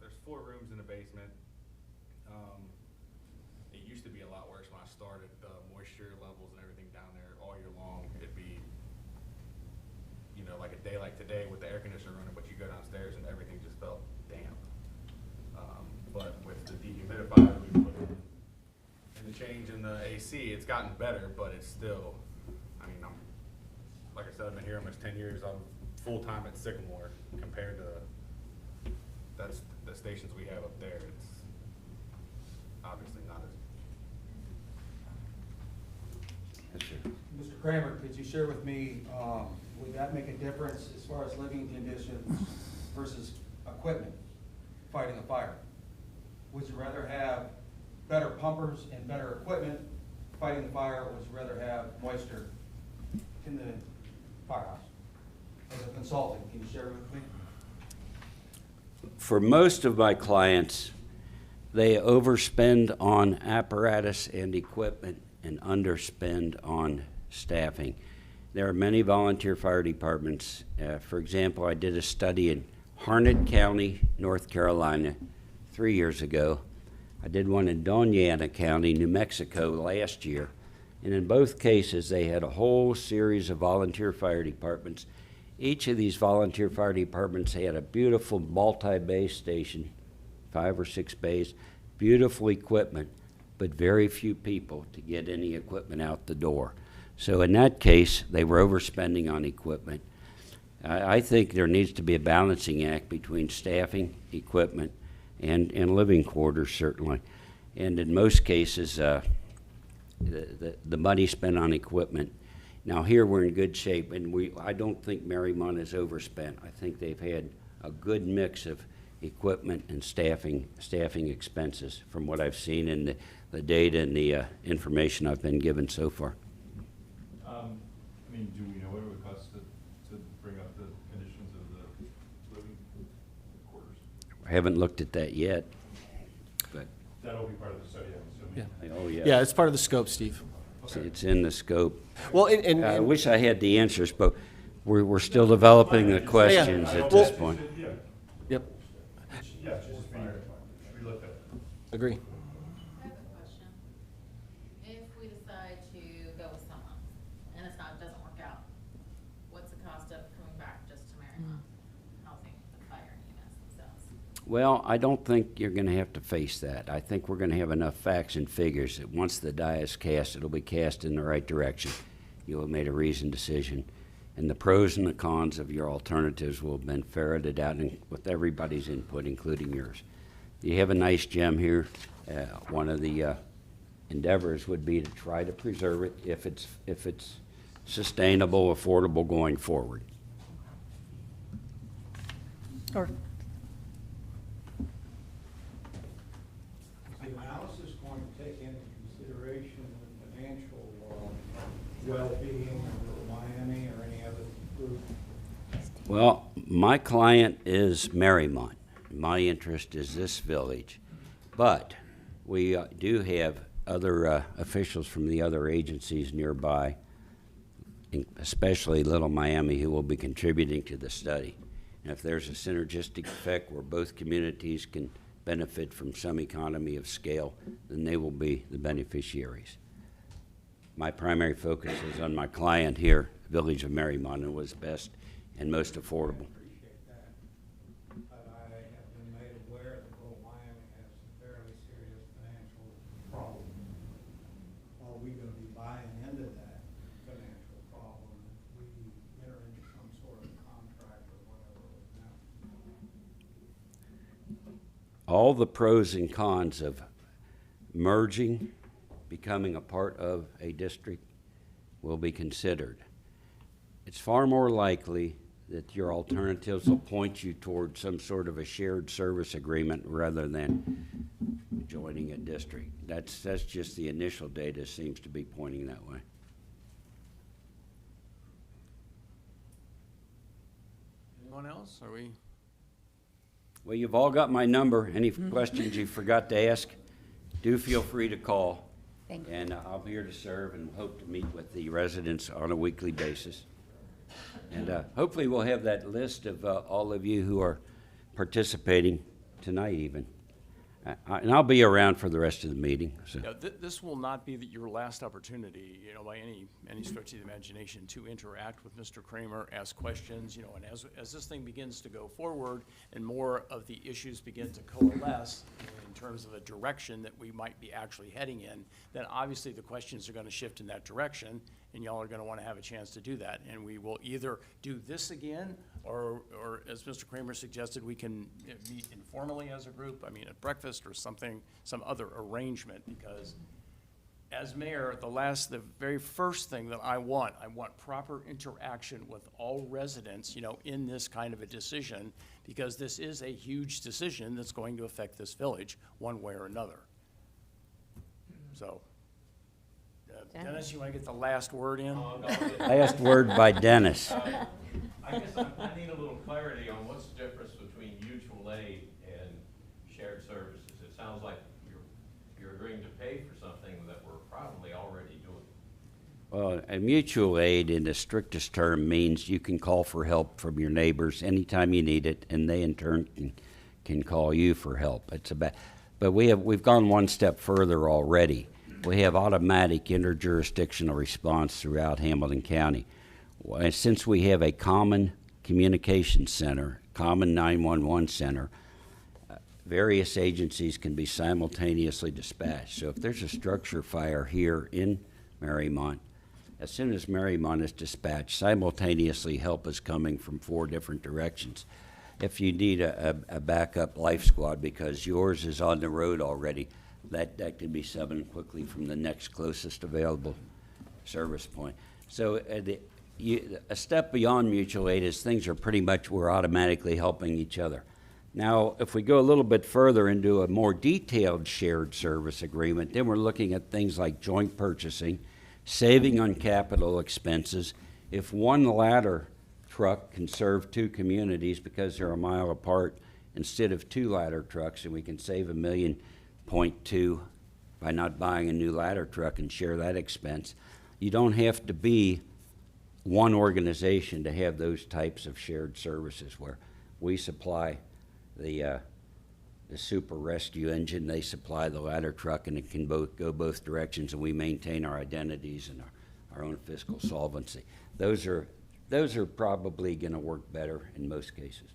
there's 4 rooms in the basement. It used to be a lot worse when I started. The moisture levels and everything down there all year long, it'd be, you know, like a day like today with the air conditioner running, but you go downstairs and everything just felt damp. But with the dehumidifier we put in and the change in the AC, it's gotten better, but it's still, I mean, like I said, I've been here almost 10 years. I'm full-time at Sycamore compared to the stations we have up there. It's obviously not as. Yes, sir. Mr. Kramer, could you share with me, would that make a difference as far as living conditions versus equipment fighting a fire? Would you rather have better pumpers and better equipment fighting the fire, or would you rather have moisture in the firehouse? As a consultant, can you share with me? For most of my clients, they overspend on apparatus and equipment and underspend on staffing. There are many volunteer fire departments. For example, I did a study in Harnett County, North Carolina, 3 years ago. I did one in Doña Ana County, New Mexico last year. And in both cases, they had a whole series of volunteer fire departments. Each of these volunteer fire departments had a beautiful multi-bay station, 5 or 6 bays, beautiful equipment, but very few people to get any equipment out the door. So in that case, they were overspending on equipment. I think there needs to be a balancing act between staffing, equipment, and living quarters, certainly. And in most cases, the money spent on equipment. Now here we're in good shape, and I don't think Mariemont is overspent. I think they've had a good mix of equipment and staffing expenses from what I've seen in the data and the information I've been given so far. I mean, do we know what it would cost to bring up the conditions of the living quarters? I haven't looked at that yet, but. That'll be part of the study, I'm assuming. Yeah. Oh, yeah. Yeah, it's part of the scope, Steve. It's in the scope. Well, I wish I had the answers, but we're still developing the questions at this point. Yeah, Yep, yeah, just be relooked at. agree. I have a question. If we decide to go with someone and it doesn't work out, what's the cost of coming back just to Mariemont, housing the fire units themselves? Well, I don't think you're going to have to face that. I think we're going to have enough facts and figures that once the die is cast, it'll be cast in the right direction. You'll have made a reasoned decision. And the pros and the cons of your alternatives will have been ferreted out with everybody's input, including yours. You have a nice gem here. One of the endeavors would be to try to preserve it if it's sustainable, affordable going forward. Or, Is the analysis going to take into consideration the financial well-being of Miami or any other group? Well, my client is Mariemont. My interest is this village. But we do have other officials from the other agencies nearby, especially Little Miami, who will be contributing to the study. And if there's a synergistic effect where both communities can benefit from some economy of scale, then they will be the beneficiaries. My primary focus is on my client here, Village of Mariemont, and was best and most affordable. Appreciate that. But I have been made aware that Little Miami has some fairly serious financial problems. Are we going to be buying into that financial problem if we enter into some sort of contract or whatever with them? All the pros and cons of merging, becoming a part of a district will be considered. It's far more likely that your alternatives will point you toward some sort of a shared service agreement rather than joining a district. That's just the initial data seems to be pointing that way. Anyone else? Are we? Well, you've all got my number. Any questions you forgot to ask, do feel free to call. Thank you. And I'll be here to serve and hope to meet with the residents on a weekly basis. And hopefully we'll have that list of all of you who are participating tonight even. And I'll be around for the rest of the meeting. So. Yeah, this will not be your last opportunity, by any stretch of the imagination, to interact with Mr. Kramer, ask questions, and as this thing begins to go forward and more of the issues begin to coalesce in terms of a direction that we might be actually heading in, then obviously the questions are going to shift in that direction, and y'all are going to want to have a chance to do that. And we will either do this again, or as Mr. Kramer suggested, we can meet informally as a group, at breakfast or something, some other arrangement, because as mayor, the very first thing that I want proper interaction with all residents, in this kind of a decision, because this is a huge decision that's going to affect this village one way or another. So, Dennis, you want to get the last word in? Last word by Dennis. I guess I need a little clarity on what's the difference between mutual aid and shared services. It sounds like you're agreeing to pay for something that we're probably already doing. Well, a mutual aid in the strictest term means you can call for help from your neighbors anytime you need it, and they in turn can call you for help. But we've gone one step further already. We have automatic interjurisdictional response throughout Hamilton County. Since we have a common communication center, common 911 center, various agencies can be simultaneously dispatched. So if there's a structure fire here in Mariemont, as soon as Mariemont is dispatched, simultaneously help is coming from 4 different directions. If you need a backup life squad because yours is on the road already, that can be summoned quickly from the next closest available service point. So a step beyond mutual aid is things are pretty much, we're automatically helping each other. Now, if we go a little bit further into a more detailed shared service agreement, then we're looking at things like joint purchasing, saving on capital expenses. If one ladder truck can serve 2 communities because they're a mile apart instead of 2 ladder trucks, and we can save $1.2 million by not buying a new ladder truck and share that expense. You don't have to be one organization to have those types of shared services where we supply the super rescue engine, they supply the ladder truck, and it can go both directions, and we maintain our identities and our own fiscal solvency. Those are probably going to work better in most cases.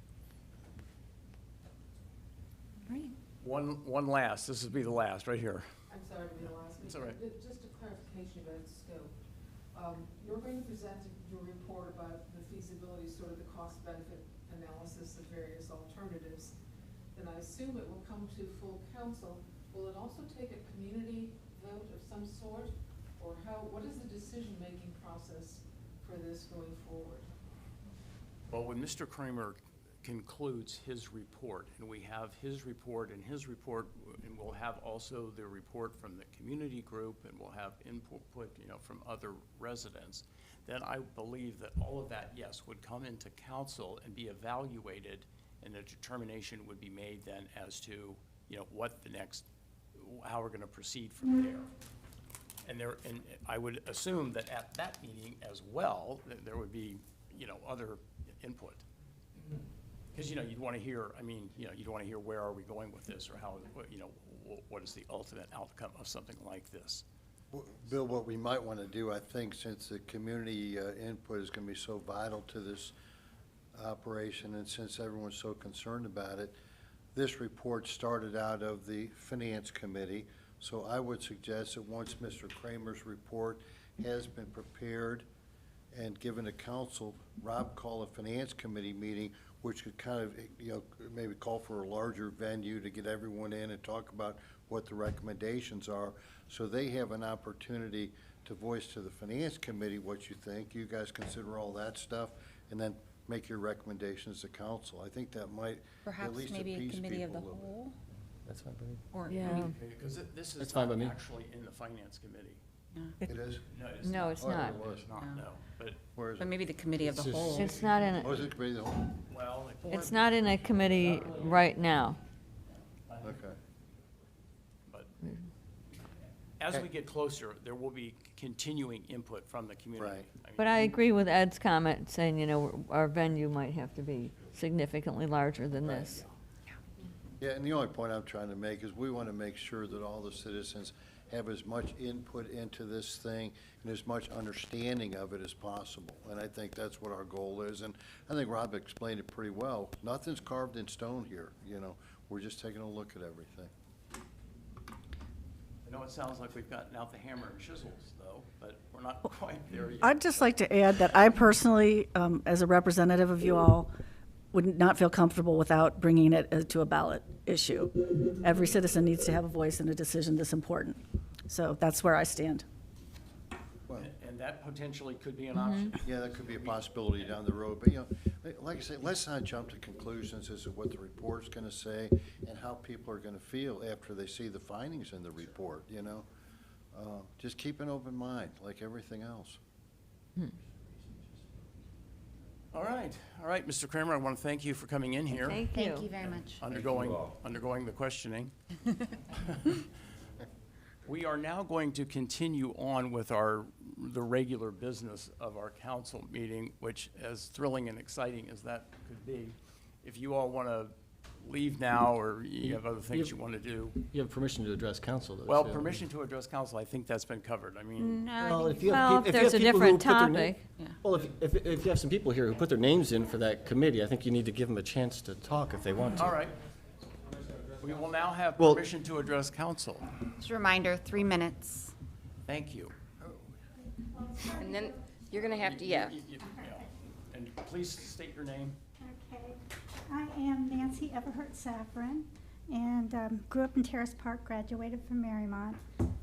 Right. One last. This will be the last right here. I'm sorry to be the last. It's all right. Just a clarification about the scope. You're going to present your report about the feasibility, sort of the cost-benefit analysis of various alternatives. Then I assume it will come to full council will it also take a community vote of some sort? Or what is the decision-making process for this going forward? Well, when Mr. Kramer concludes his report, and we have his report, and we'll have also the report from the community group, and we'll have input, from other residents, then I believe that all of that, yes, would come into council and be evaluated, and a determination would be made then as to, what the next, how we're gonna proceed from there. And I would assume that at that meeting as well, that there would be, other input. Because, you'd want to hear, you'd want to hear where are we going with this, or how, what is the ultimate outcome of something like this? Bill, what we might want to do, I think, since the community input is going to be so vital to this operation, and since everyone's so concerned about it, this report started out of the Finance Committee, so I would suggest that once Mr. Kramer's report has been prepared and given to council, Rob call a Finance Committee meeting, which could kind of, maybe call for a larger venue to get everyone in and talk about what the recommendations are, so they have an opportunity to voice to the Finance Committee what you think. You guys consider all that stuff, and then make your recommendations to council. I think that might at Perhaps least maybe a appease committee of the people a little bit. whole? That's fine by me. Or, Yeah. Because this That's is fine not by me. actually in the Finance Committee. It is? No, it's Oh, not. it was. It's not, no, but, Where is But it? maybe the committee of the It's just- whole. It's not in, Oh, is it committee of the whole? well, it's not in a committee right now. Okay. but as we get closer, there will be continuing input from the community. Right. But I agree with Ed's comment saying, our venue might have to be significantly larger than this. Yeah, and the only point I'm trying to make is we want to make sure that all the citizens have as much input into this thing and as much understanding of it as possible. And I think that's what our goal is. And I think Rob explained it pretty well. Nothing's carved in stone here, We're just taking a look at everything. I know it sounds like we've gotten out the hammer and chisels, though, but we're not quite there yet. I'd just like to add that I personally, as a representative of you all, would not feel comfortable without bringing it to a ballot issue. Every citizen needs to have a voice in a decision this important. So that's where I stand. And that potentially could be an option. Yeah, that could be a possibility down the road. But, like I say, let's not jump to conclusions as to what the report's going to say and how people are going to feel after they see the findings in the report, Just keep an open mind, like everything else. All right, Mr. Kramer, I want to thank you for coming in here, Thank Thank you you. very much. undergoing the questioning. We are now going to continue on with the regular business of our council meeting, which, as thrilling and exciting as that could be, if you all want to leave now, or you have other things you want to do. You have permission to address council, though. Well, so- permission to address council, I think that's been covered. I mean, Well, if you Well, have, if peop- if you there's a have people who different put their name- topic. Well, if you have some people here who put their names in for that committee, I think you need to give them a chance to talk if they want to. all right. We will now have Well- permission to address council. Just a reminder, 3 minutes. Thank you. And then you're going to have to, yeah. And please state your name. Okay, I am Nancy Everhart Safran, and grew up in Terrace Park, graduated from Mariemont,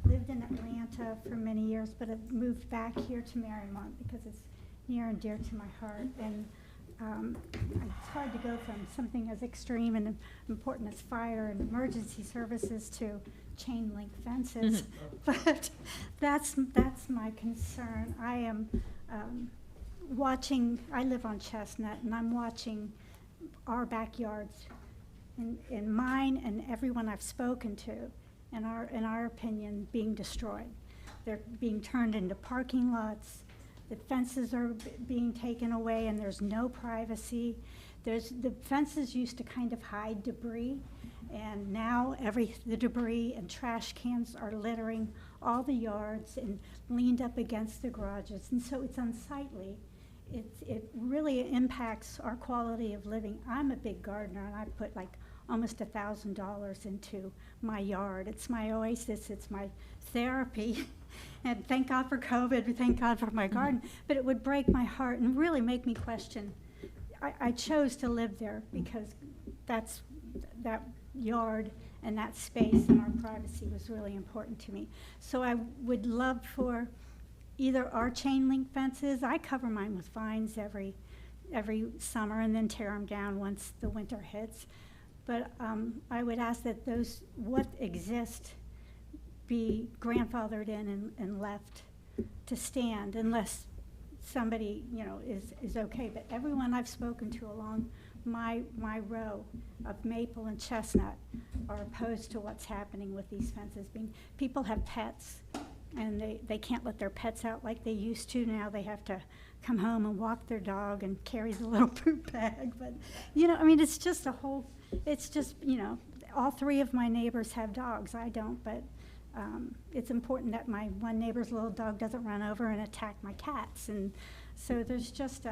lived in Atlanta for many years, but have moved back here to Mariemont because it's near and dear to my heart. And it's hard to go from something as extreme and important as fire and emergency services to chain link fences, but that's my concern. I am watching. I live on Chestnut, and I'm watching our backyards, in mine and everyone I've spoken to, in our opinion, being destroyed. They're being turned into parking lots. The fences are being taken away, and there's no privacy. The fences used to kind of hide debris, and now the debris and trash cans are littering all the yards and leaned up against the garages, and so it's unsightly. It really impacts our quality of living. I'm a big gardener, and I put like almost $1,000 into my yard. It's my oasis, it's my therapy. And thank God for COVID, thank God for my garden. But it would break my heart and really make me question. I chose to live there because that yard and that space and our privacy was really important to me. So I would love for either our chain link fences, I cover mine with vines every summer and then tear them down once the winter hits. But I would ask that those, what exist, be grandfathered in and left to stand unless somebody, you know, is okay. But everyone I've spoken to along my row of maple and chestnut are opposed to what's happening with these fences. People have pets, and they can't let their pets out like they used to. Now they have to come home and walk their dog and carry the little poop bag. But, you know, I mean, it's just a whole, it's just, you know, all three of my neighbors have dogs. I don't, but it's important that my one neighbor's little dog doesn't run over and attack my cats. And so there's just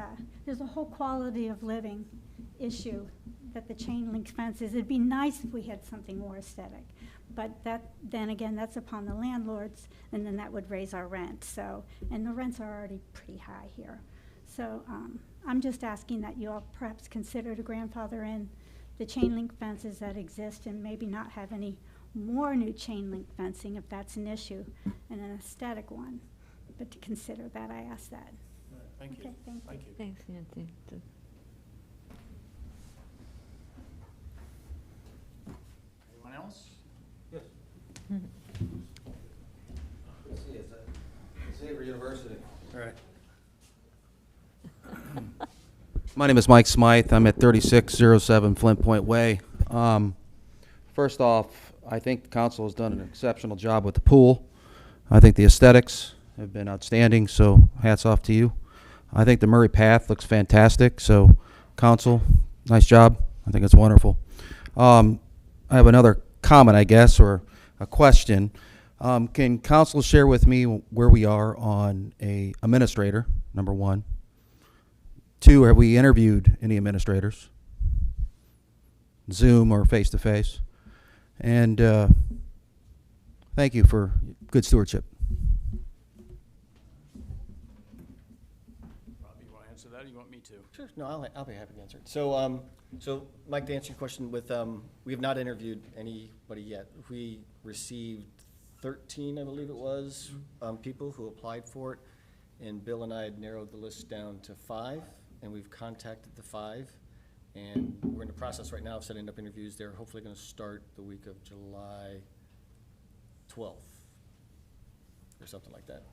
there's a whole quality of living issue that the chain link fences. It'd be nice if we had something more aesthetic, but then again, that's upon the landlords, and then that would raise our rent. So, and the rents are already pretty high here. So I'm just asking that you all perhaps consider to grandfather in the chain link fences that exist and maybe not have any more new chain link fencing if that's an issue, and an aesthetic one. But to consider that, I ask that. Thank you. Okay, thank you. Thank you. Thanks, Nancy. Anyone else? Yes. Let's see, it's Xavier University. All right. My name is Mike Smythe. I'm at 3607 Flint Point Way. First off, I think the council has done an exceptional job with the pool. I think the aesthetics have been outstanding, so hats off to you. I think the Murray Path looks fantastic, so council, nice job. I think it's wonderful. I have another comment, I guess, or a question. Can council share with me where we are on a administrator, number one? Two, have we interviewed any administrators? Zoom or face-to-face? And thank you for good stewardship. Rob, you want to answer that, or you want me to? Sure. No, I'll be happy to answer it. So, Mike, to answer your question, we have not interviewed anybody yet. We received 13, I believe it was, people who applied for it, and Bill and I had narrowed the list down to 5, and we've contacted the 5, and we're in the process right now of setting up interviews. They're hopefully going to start the week of July 12th, or something like that.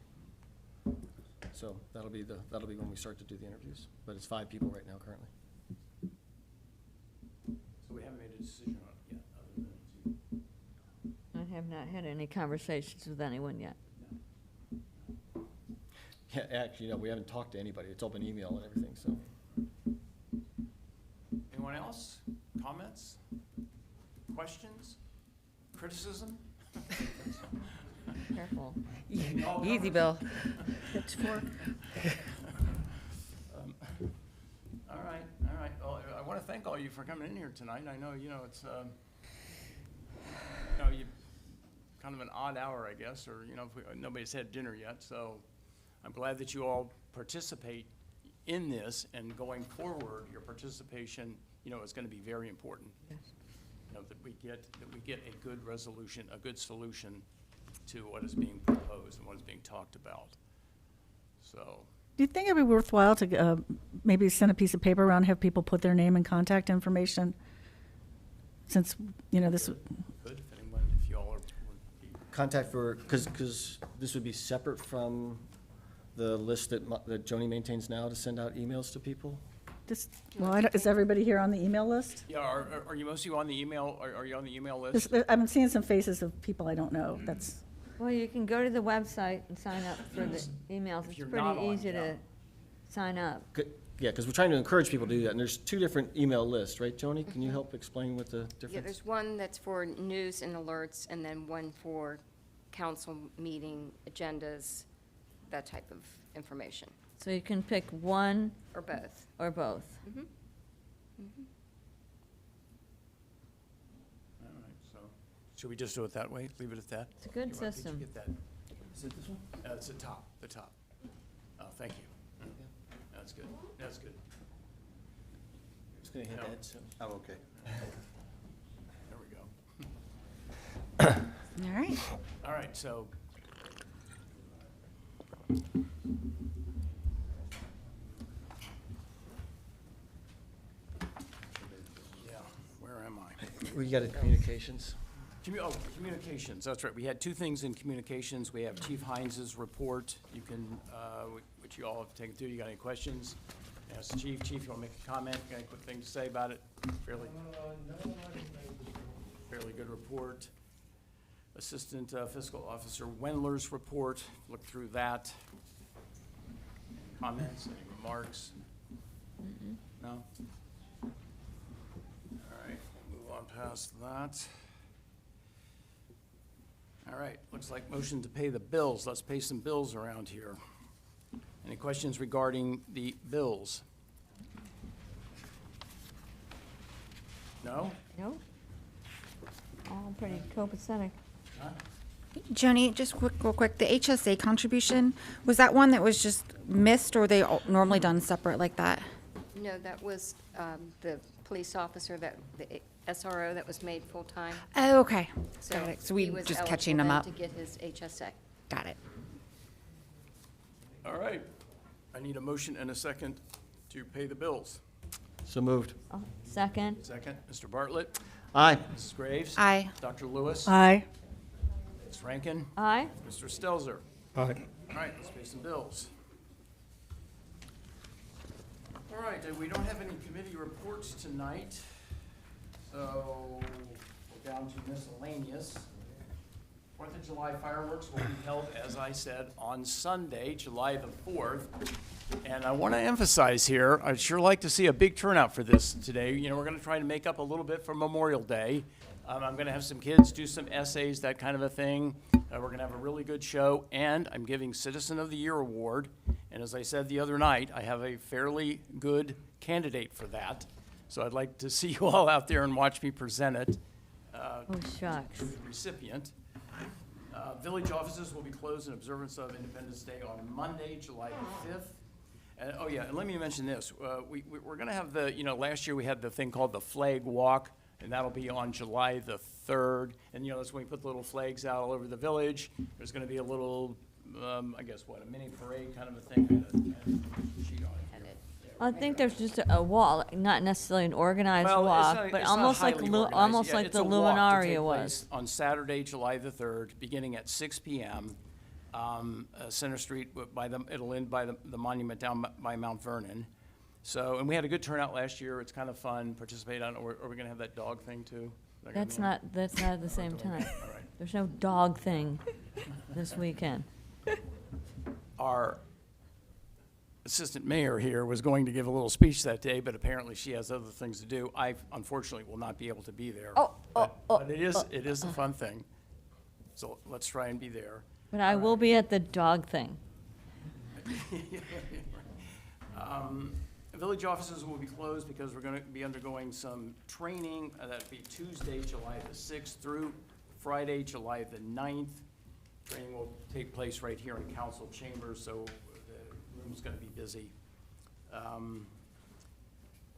So that'll be when we start to do the interviews. But it's 5 people right now currently. So we haven't made a decision on it yet, other than to. I have not had any conversations with anyone yet. Yeah, actually, no, we haven't talked to anybody. It's all been email and everything, so. Anyone else? Comments? Questions? Criticism? Careful. Easy, Bill. Pitchfork. All right. Well, I want to thank all you for coming in here tonight. I know, it's, you kind of an odd hour, I guess, or, nobody's had dinner yet, so I'm glad that you all participate in this, and going forward, your participation, is going to be very important. Yes. That we get a good resolution, a good solution to what is being proposed and what is being talked about. So, Do you think it'd be worthwhile to maybe send a piece of paper around, have people put their name and contact information? Since, this. Good, if you all are. Contact for, because this would be separate from the list that Joni maintains now to send out emails to people? Is everybody here on the email list? Yeah, are you mostly on the email, are you on the email list? I'm seeing some faces of people I don't know. That's. Well, you can go to the website and sign up for the emails. It's you're not pretty on, easy to sign up. Yeah, because we're trying to encourage people to do that, and there's 2 different email lists, right, Joni? Can you help explain what the difference? Yeah, there's one that's for news and alerts, and then one for council meeting agendas, that type of information. So you can pick one. Or both. Or both. Mm-hmm. All right, so, should we just do it that way, leave it at that? It's a good Did you system. get that? Is it this one? It's the top. Oh, thank you. That's good. Just gonna hit that, so. I'm okay. There we go. All right. All right, so. Yeah, where am I? We got a communications. Communications, that's right. We had two things in communications. We have Chief Heinz's report. You can, which you all have taken through. You got any questions? Yes, Chief, you want to make a comment? Got any quick thing to say about it? Fairly good report. Assistant Fiscal Officer Wendler's report. Look through that. Comments, any remarks? No? All right, move on past that. All right, looks like motion to pay the bills. Let's pay some bills around here. Any questions regarding the bills? No? No? All pretty copacetic. Huh? Joni, just real quick, the HSA contribution, was that one that was just missed, or they all normally done separate like that? No, that was the police officer, the SRO that was made full-time. Oh, okay. So Got it. So we he was just catching eligible him then up. to get his HSA. Got it. All right, I need a motion and a second to pay the bills. So moved. Second. Second, Mr. Bartlett. Aye. Mrs. Graves. Aye. Dr. Lewis. Aye. Ms. Rankin. Aye. Mr. Stelzer. Aye. All right, let's pay some bills. All right, we don't have any committee reports tonight, so we're down to miscellaneous. 4th of July fireworks will be held, as I said, on Sunday, July the 4th. And I want to emphasize here, I'd sure like to see a big turnout for this today. You know, we're going to try to make up a little bit for Memorial Day. I'm going to have some kids do some essays, that kind of a thing. We're going to have a really good show, and I'm giving Citizen of the Year award. And as I said the other night, I have a fairly good candidate for that. So I'd like to see you all out there and watch me present it. Oh, shucks. To the recipient. Village offices will be closed in observance of Independence Day on Monday, July the 5th. And, oh yeah, and let me mention this. We're going to have the, you know, last year we had the thing called the Flag Walk, and that'll be on July the 3rd. And, you know, that's when we put the little flags out all over the village. There's going to be a little, I guess, what, a mini parade kind of a thing. Kind of sheet on it. I think there's just a wall, not necessarily an organized Well, walk, but it's not almost like highly organized. almost Yeah, like it's the a walk to Luminaria take was. place on Saturday, July the 3rd, beginning at 6 p.m. Center Street, it'll end by the monument down by Mount Vernon. So, and we had a good turnout last year. It's kind of fun. Participate on. Are we going to have that dog thing too? That's not at the same time. All right. There's no dog thing this weekend. Our assistant mayor here was going to give a little speech that day, but apparently she has other things to do. I unfortunately will not be able to be there. But it is a fun thing. So let's try and be there. But I will be at the dog thing. Village offices will be closed because we're going to be undergoing some training. That'll be Tuesday, July the 6th through Friday, July the 9th. Training will take place right here in council chambers, so the room's going to be busy.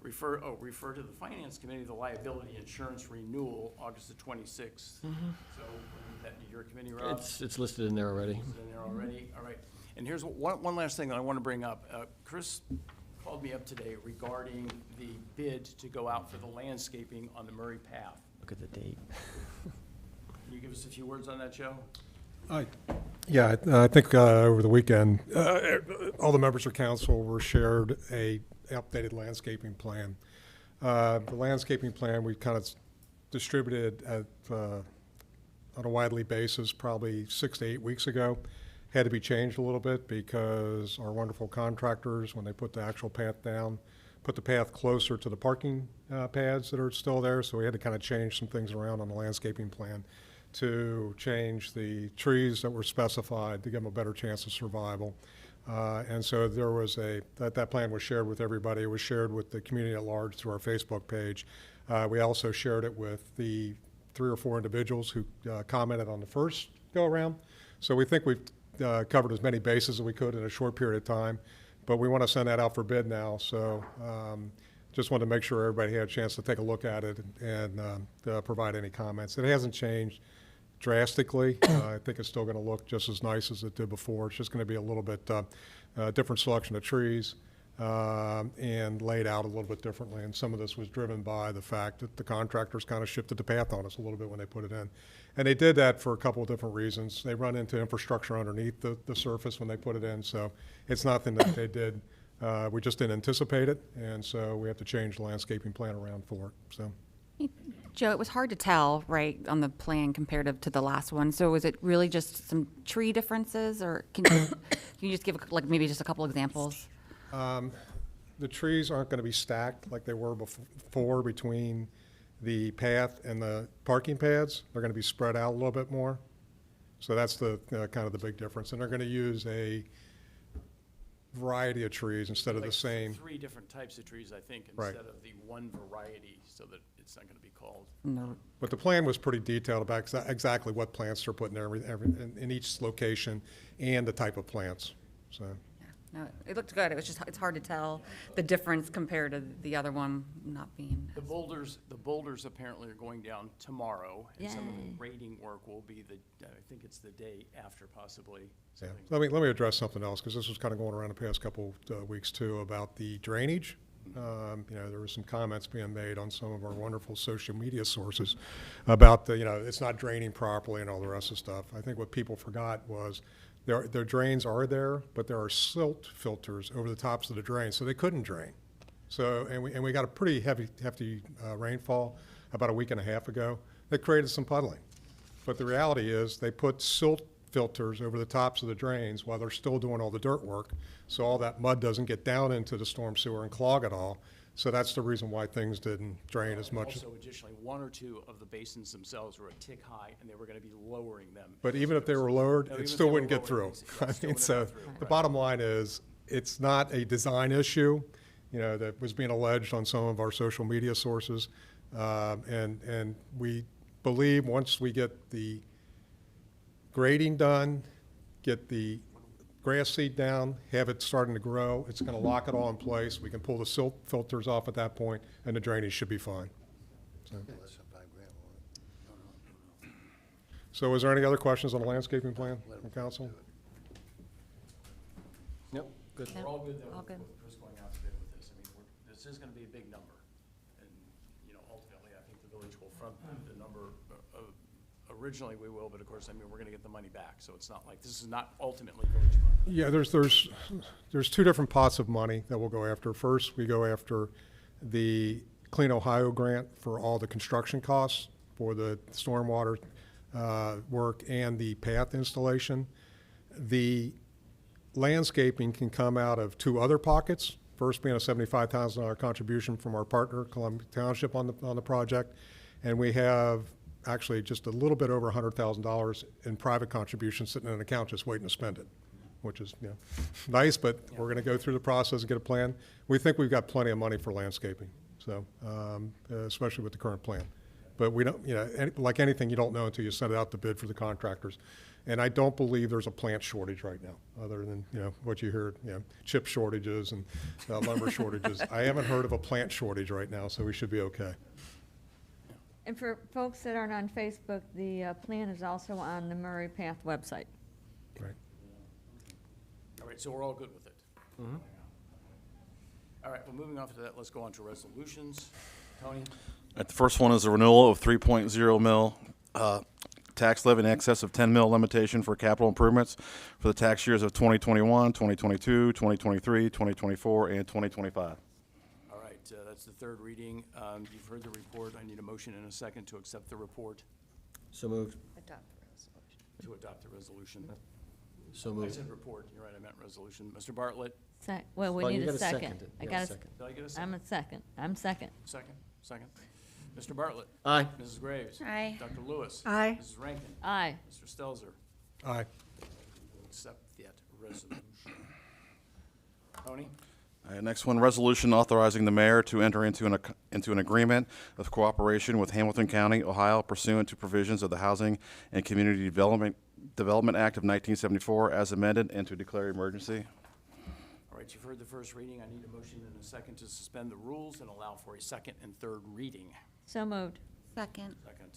Refer to the finance committee, the liability insurance renewal, August the 26th. So that your committee, Rob? It's listed in there already. Is in there already? All right. And here's one last thing that I want to bring up. Chris called me up today regarding the bid to go out for the landscaping on the Murray Path. Look at the date. Can you give us a few words on that, Joe? Yeah, I think over the weekend, all the members of council were shared a updated landscaping plan. The landscaping plan we kind of distributed on a widely basis probably 6 to 8 weeks ago. Had to be changed a little bit because our wonderful contractors, when they put the actual path down, put the path closer to the parking pads that are still there. So we had to kind of change some things around on the landscaping plan to change the trees that were specified to give them a better chance of survival. And so there was that plan was shared with everybody. It was shared with the community at large through our Facebook page. We also shared it with the 3 or 4 individuals who commented on the first go-around. So we think we've covered as many bases as we could in a short period of time, but we want to send that out for bid now. So just wanted to make sure everybody had a chance to take a look at it and provide any comments. It hasn't changed drastically. I think it's still going to look just as nice as it did before. It's just going to be a little bit different selection of trees and laid out a little bit differently. And some of this was driven by the fact that the contractors kind of shifted the path on us a little bit when they put it in. And they did that for a couple of different reasons. They run into infrastructure underneath the surface when they put it in, so it's nothing that they did. We just didn't anticipate it, and so we have to change the landscaping plan around for it, so. Joe, it was hard to tell, right, on the plan comparative to the last one. So was it really just some tree differences, or can you just give, like, maybe just a couple examples? The trees aren't going to be stacked like they were before between the path and the parking pads. They're going to be spread out a little bit more. So that's the kind of the big difference. And they're going to use a variety of trees instead of the same. 3 different types of trees, I think, Right. instead of the one variety, so that it's not going to be called. No. But the plan was pretty detailed about exactly what plants they're putting there in each location and the type of plants, so. No, it looked good. It was just, it's hard to tell the difference compared to the other one not being. The boulders apparently are going down tomorrow, and some of the grading work will be I think it's the day after possibly. Yeah. Let me address something else, because this was kind of going around the past couple weeks too, about the drainage. There were some comments being made on some of our wonderful social media sources about it's not draining properly and all the rest of the stuff. I think what people forgot was their drains are there, but there are silt filters over the tops of the drains, so they couldn't drain. So, and we got a pretty hefty rainfall about a week and a half ago that created some puddling. But the reality is they put silt filters over the tops of the drains while they're still doing all the dirt work, so all that mud doesn't get down into the storm sewer and clog it all. So that's the reason why things didn't drain as much. Also, additionally, 1 or 2 of the basins themselves were a tick high, and they were going to be lowering them. But even if they were lowered, No, it even still if they wouldn't were get through. lowered, yeah, I still mean, wouldn't so get through, the right. bottom line is, it's not a design issue, that was being alleged on some of our social media sources. And we believe once we get the grading done, get the grass seed down, have it starting to grow, it's going to lock it all in place. We can pull the silt filters off at that point, and the drainage should be fine. So is there any other questions on the landscaping plan from council? Nope, good. We're all good, though, All good. with Chris going out to bid with this. I mean, this is going to be a big number. And, ultimately, I think the village will front the number. Originally, we will, but of course, I mean, we're going to get the money back. So it's not like, this is not ultimately village money. Yeah, there's 2 different pots of money that we'll go after. First, we go after the Clean Ohio grant for all the construction costs for the stormwater work and the path installation. The landscaping can come out of 2 other pockets. First being a $75,000 contribution from our partner, Columbia Township, on the project, and we have actually just a little bit over $100,000 in private contributions sitting in an account just waiting to spend it, which is nice, but we're going to go through the process and get a plan. We think we've got plenty of money for landscaping, so especially with the current plan. But we don't, like anything, you don't know until you send it out to bid for the contractors. And I don't believe there's a plant shortage right now, other than what you heard, chip shortages and lumber shortages. I haven't heard of a plant shortage right now, so we should be okay. And for folks that aren't on Facebook, the plan is also on the Murray Path website. Right. All right, so we're all good with it. All right, well, moving on to that, let's go on to resolutions. Tony? The first one is a renewal of 3.0 mil tax levy in excess of 10 mil limitation for capital improvements for the tax years of 2021, 2022, 2023, 2024, and 2025. All right, that's the 3rd reading. You've heard the report. I need a motion and a second to accept the report, So moved. Adopt the resolution. to adopt the resolution. So I moved. said report, you're right, I meant resolution. Mr. Bartlett? Well, we Well, you need a gotta second. second it. I You got gotta a, second. Did I get a second? I'm a second. I'm second. Second. Mr. Bartlett? Aye. Mrs. Graves? Aye. Dr. Lewis? Aye. Mrs. Rankin? Aye. Mr. Stelzer? Aye. We'll accept that resolution. Tony? Next one, resolution authorizing the mayor to enter into an agreement of cooperation with Hamilton County, Ohio pursuant to provisions of the Housing and Community Development Act of 1974 as amended, and to declare emergency. All right, you've heard the first reading. I need a motion and a second to suspend the rules and allow for a 2nd and 3rd reading. So moved. Second. Second.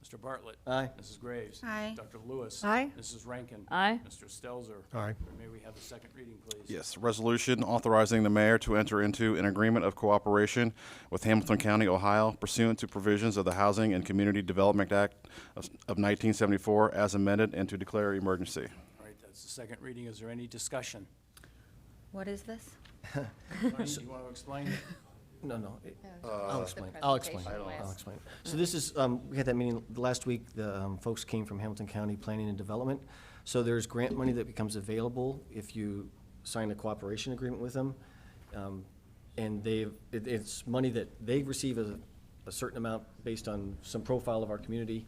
Mr. Bartlett. Aye. Mrs. Graves. Aye. Dr. Lewis. Aye. Mrs. Rankin. Aye. Mr. Stelzer. Aye. May we have the second reading, please? Yes, resolution authorizing the mayor to enter into an agreement of cooperation with Hamilton County, Ohio pursuant to provisions of the Housing and Community Development Act of 1974 as amended and to declare emergency. All right, that's the second reading. Is there any discussion? What is this? Tony, do you want to explain? No. I'll Explain. I'll explain. So this is, we had that meeting last week, the folks came from Hamilton County Planning and Development. So there's grant money that becomes available if you sign a cooperation agreement with them. And it's money that they receive a certain amount based on some profile of our community.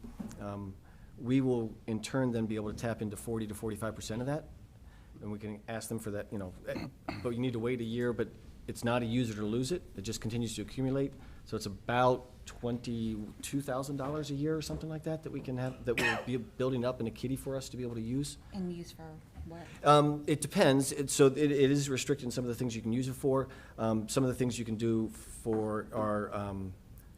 We will in turn then be able to tap into 40 to 45% of that. And we can ask them for that, but you need to wait a year, but it's not a use it or lose it. It just continues to accumulate. So it's about $22,000 a year or something like that that we can have, that will be building up in a kitty for us to be able to use. And use for what? It depends. It is restricted in some of the things you can use it for. Some of the things you can do for our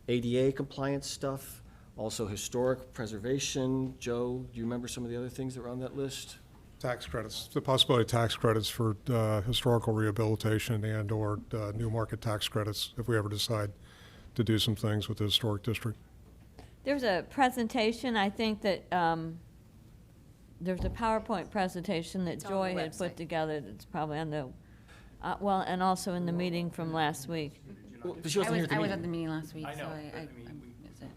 ADA compliance stuff, also historic preservation. Joe, do you remember some of the other things that were on that list? Tax credits, the possibility of tax credits for historical rehabilitation and/or new market tax credits if we ever decide to do some things with the historic district. There's a presentation, I think that, there's a PowerPoint presentation that It's on the Joy had website. put together that's probably on the, well, and also in the meeting from last week. Well, but she wasn't here at the I was meeting. at the meeting last week, I so know, I but I mean, missed it.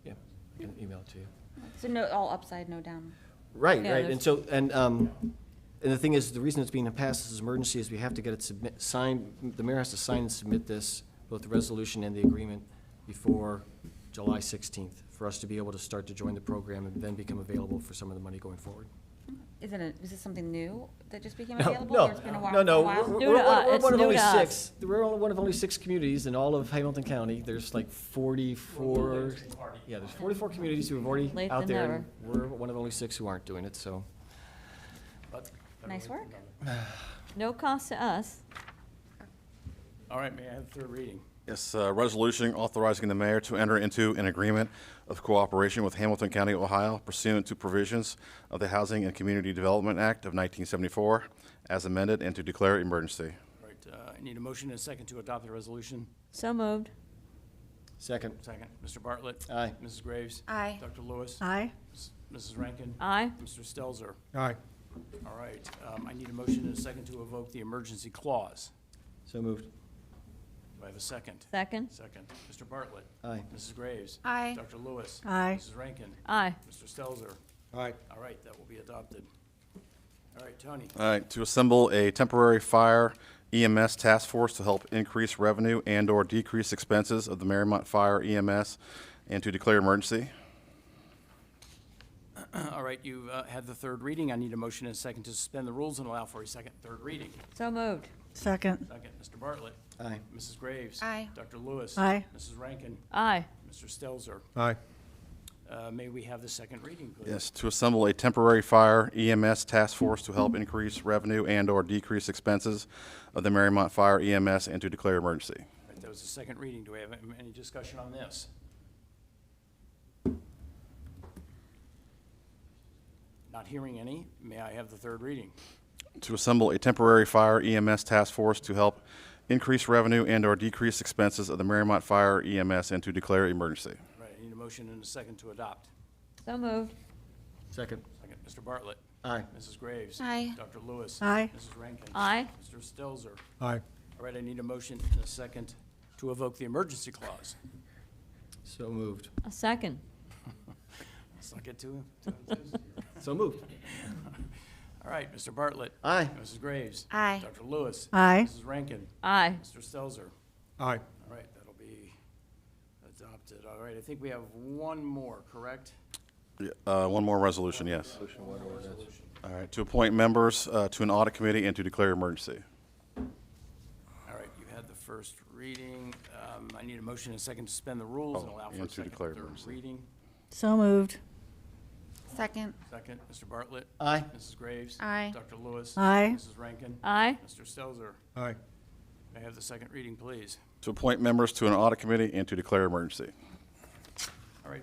Yeah, I can email it to you. So no, all upside, no down. Right, Yeah, right, there's- and so, and the thing is, the reason it's being passed as emergency is we have to get it signed, the mayor has to sign and submit this, both the resolution and the agreement, before July 16th, for us to be able to start to join the program and then become available for some of the money going forward. Is this something new that just became No, available? no, Or it's been a while? no, a while? we're New to us. one It's of new only to us. six. We're only one of only 6 communities in all of Hamilton County. There's like 44, yeah, there's 44 communities who have already Late out than there. never. And we're one of only 6 who aren't doing it, so. But- Nice work. No cost to us. All right, may I have the third reading? Yes, resolution authorizing the mayor to enter into an agreement of cooperation with Hamilton County, Ohio pursuant to provisions of the Housing and Community Development Act of 1974 as amended and to declare emergency. All right, I need a motion and a second to adopt the resolution. So moved. Second. Second, Mr. Bartlett. Aye. Mrs. Graves. Aye. Dr. Lewis. Aye. Mrs. Rankin. Aye. Mr. Stelzer. Aye. All right, I need a motion and a second to evoke the emergency clause. So moved. Do I have a second? Second. Second, Mr. Bartlett. Aye. Mrs. Graves. Aye. Dr. Lewis. Aye. Mrs. Rankin. Aye. Mr. Stelzer. Aye. All right, that will be adopted. All right, Tony. All right, to assemble a temporary fire EMS task force to help increase revenue and/or decrease expenses of the Mariemont Fire EMS and to declare emergency. All right, you had the third reading. I need a motion and a second to suspend the rules and allow for a second, third reading. So moved. Second. Second, Mr. Bartlett. Aye. Mrs. Graves. Aye. Dr. Lewis. Aye. Mrs. Rankin. Aye. Mr. Stelzer. Aye. May we have the second reading, please? Yes, to assemble a temporary fire EMS task force to help increase revenue and/or decrease expenses of the Mariemont Fire EMS and to declare emergency. All right, that was the second reading. Do we have any discussion on this? Not hearing any, may I have the third reading? To assemble a temporary fire EMS task force to help increase revenue and/or decrease expenses of the Mariemont Fire EMS and to declare emergency. All right, I need a motion and a second to adopt. So moved. Second. Second, Mr. Bartlett. Aye. Mrs. Graves. Aye. Dr. Lewis. Aye. Mrs. Rankin. Aye. Mr. Stelzer. Aye. All right, I need a motion and a second to evoke the emergency clause. So moved. A second. Let's not get too. So moved. All right, Mr. Bartlett. Aye. Mrs. Graves. Aye. Dr. Lewis. Aye. Mrs. Rankin. Aye. Mr. Stelzer. Aye. All right, that'll be adopted. All right, I think we have one more, correct? One more resolution, yes. All right, to appoint members to an audit committee and to declare emergency. All right, you had the first reading. I need a motion and a second to suspend the rules and Oh, allow for and a to second, declare third emergency. reading. So moved. Second. Second, Mr. Bartlett. Aye. Mrs. Graves. Aye. Dr. Lewis. Aye. Mrs. Rankin. Aye. Mr. Stelzer. Aye. May I have the second reading, please? To appoint members to an audit committee and to declare emergency. All right,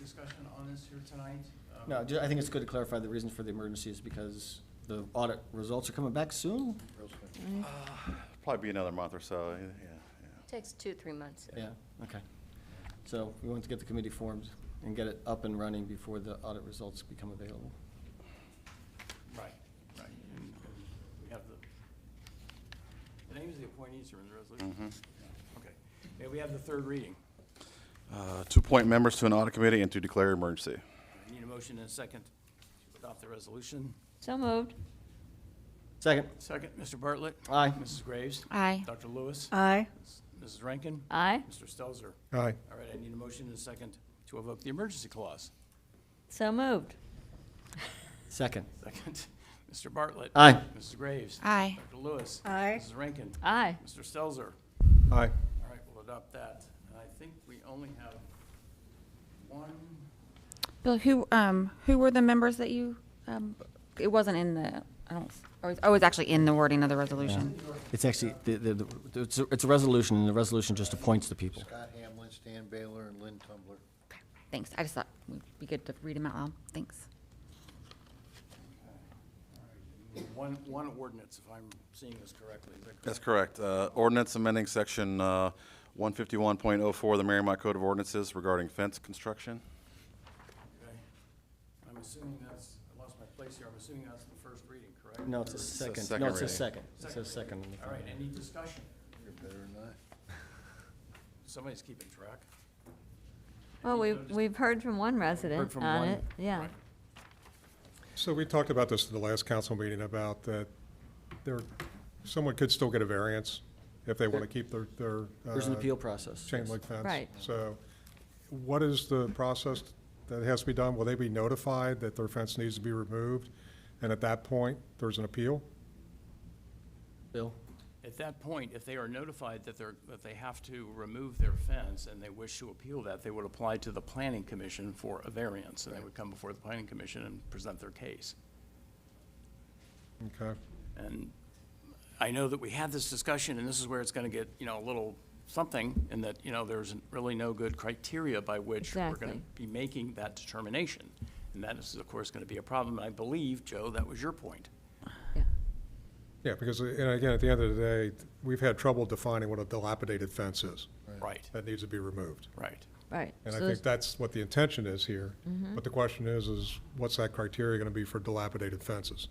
discussion on this here tonight? No, I think it's good to clarify the reason for the emergency is because the audit results are coming back soon? Probably be another month or so, yeah. Takes 2-3 months. Yeah, okay. So we want to get the committee formed and get it up and running before the audit results become available. Right, right. And we have the names of the appointees are in the resolution? Okay. Okay, we have the third reading. To appoint members to an audit committee and to declare emergency. I need a motion and a second to adopt the resolution. So moved. Second. Second, Mr. Bartlett. Aye. Mrs. Graves. Aye. Dr. Lewis. Aye. Mrs. Rankin. Aye. Mr. Stelzer. Aye. All right, I need a motion and a second to evoke the emergency clause. So moved. Second. Second, Mr. Bartlett. Aye. Mrs. Graves. Aye. Dr. Lewis. Aye. Mrs. Rankin. Aye. Mr. Stelzer. Aye. All right, we'll adopt that. And I think we only have one. Bill, who were the members that you, it wasn't in the, it's actually in the wording of the resolution. It's actually, it's a resolution, and the resolution just appoints the people. Scott Hamlin, Stan Baylor, and Lynn Tumbler. Thanks. I just thought it'd be good to read them out loud. Thanks. One ordinance, if I'm seeing this correctly. Is that correct? That's correct. Ordinance amending section 151.04 of the Mariemont Code of Ordinances regarding fence construction. Okay. I'm assuming that's, I lost my place here. I'm assuming that's the first reading, correct? No, it's a It's a second. second No, it's a reading. second. It says second. All right, any discussion? You're better than I. Somebody's keeping track. Well, we've heard from one resident Heard from on one. it, yeah. Right. So we talked about this at the last council meeting about that someone could still get a variance if they want to keep their There's an appeal process. chain link fence. Right. So what is the process that has to be done? Will they be notified that their fence needs to be removed? And at that point, there's an appeal? Bill? At that point, if they are notified that they have to remove their fence and they wish to appeal that, they would apply to the planning commission for a variance, and they would come before the planning commission and present their case. Okay. And I know that we had this discussion, and this is where it's gonna get, a little something, in that, there's really no good criteria by which we're gonna Exactly. be making that determination. And that is, of course, gonna be a problem, and I believe, Joe, that was your point. Yeah, because, and again, at the end of the day, we've had trouble defining what a dilapidated fence is. Right, That needs to be removed. right. Right. And I So think that's what the intention is here. Mhm. But the question is what's that criteria going to be for dilapidated fences?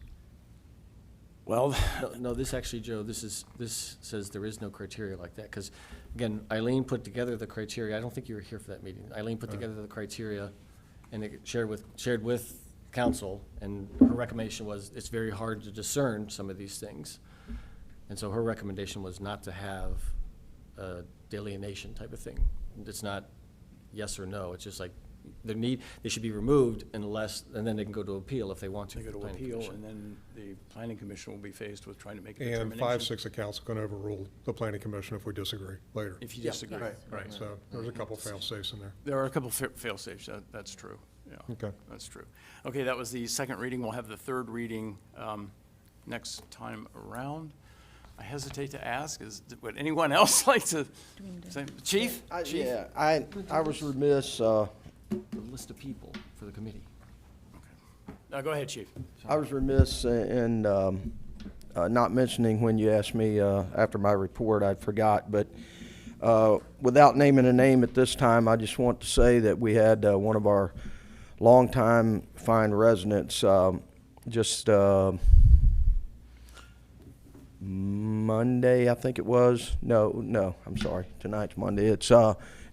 Well, No, this actually, Joe, this says there is no criteria like that, because, again, Eileen put together the criteria, I don't think you were here for that meeting. Eileen put together the criteria, and it shared with council, and her recommendation was, it's very hard to discern some of these things. And so her recommendation was not to have a delineation type of thing. It's not yes or no, it's just like, they should be removed unless, and then they can go to appeal if they want to. They go to Planning appeal, Commission. and then the planning commission will be faced with trying to make a And determination. 5/6 of council going to overrule the planning commission if we disagree later. If you disagree. Right, so there's a couple fail-safes in there. There are a couple fail-safes, that's true, yeah. Okay. That's true. Okay, that was the second reading. We'll have the third reading next time around. I hesitate to ask, would anyone else like to say? Chief? Chief? Yeah, I was remiss, The list of people for the committee. No, go ahead, Chief. I was remiss in not mentioning when you asked me after my report, I forgot, but without naming a name at this time, I just want to say that we had one of our longtime fine residents just Monday, I think it was. No, I'm sorry. Tonight's Monday. It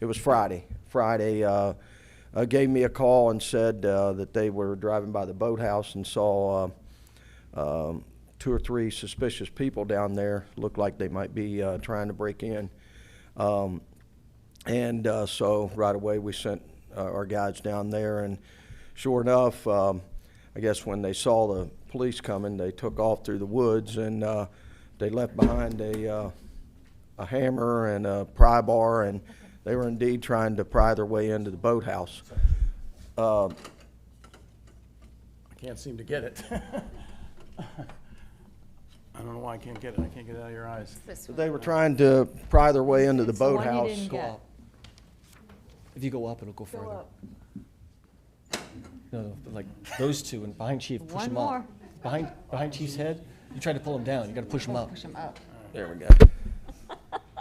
was Friday. Friday gave me a call and said that they were driving by the boathouse and saw 2 or 3 suspicious people down there. Looked like they might be trying to break in. So right away we sent our guys down there, and sure enough, I guess when they saw the police coming, they took off through the woods, and they left behind a hammer and a pry bar, and they were indeed trying to pry their way into the boathouse. I can't seem to get it. I don't know why I can't get it. I can't get it out of your eyes. They were trying to pry their way into the It's the one you boathouse. didn't get. If you go up, it'll go further. No, but like those two and behind Chief, push One them more. up. Behind Chief's head, you try to pull them down, you gotta push them up. Push them up. There we go.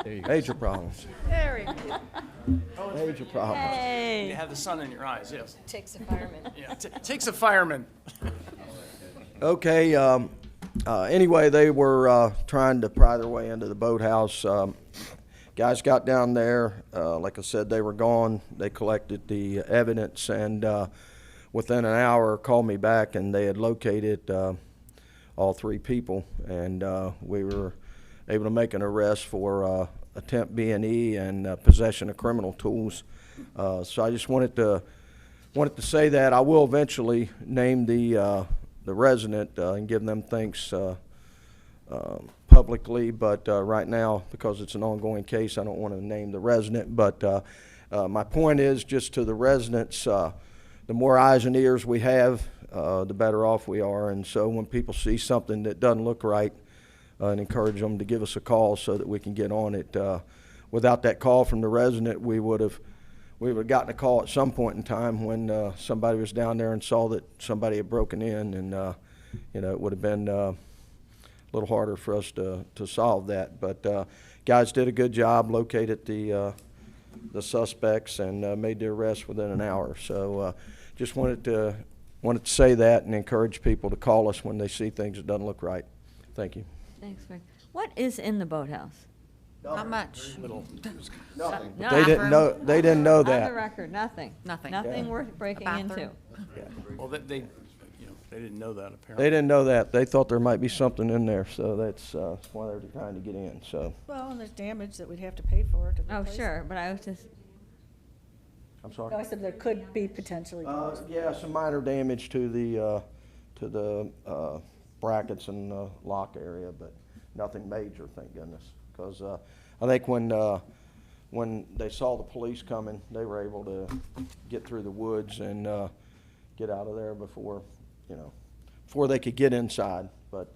There you go. Major problems. Very good. Major problems. You Hey. have the sun in your eyes, yes. Takes a fireman. Yeah, takes a fireman. Okay, anyway, they were trying to pry their way into the boathouse. Guys got down there, like I said, they were gone. They collected the evidence, and within an hour called me back, and they had located all three people, and we were able to make an arrest for attempt B&E and possession of criminal tools. So I just wanted to say that. I will eventually name the resident and give them thanks publicly, but right now, because it's an ongoing case, I don't want to name the resident. But my point is just to the residents, the more eyes and ears we have, the better off we are. And so when people see something that doesn't look right, and encourage them to give us a call so that we can get on it. Without that call from the resident, we would have gotten a call at some point in time when somebody was down there and saw that somebody had broken in, and it would have been a little harder for us to solve that. But guys did a good job, located the suspects, and made the arrest within an hour. So just wanted to say that and encourage people to call us when they see things that doesn't look right. Thank you. Thanks, Greg. What is in the boathouse? Not much. Nothing. No. They didn't know. They didn't know On the that. record, nothing. Nothing. Nothing Yeah. worth breaking A into. bathroom. Well, they didn't know that apparently. They didn't know that. They thought there might be something in there, so that's why they were trying to get in. So Well, and there's damage that we'd have to pay for to Oh, replace it. sure, but I was just, I'm sorry. No, I said there could be potentially. Yeah, some minor damage to the brackets and the lock area, but nothing major, thank goodness. Because I think when they saw the police coming, they were able to get through the woods and get out of there before they could get inside. But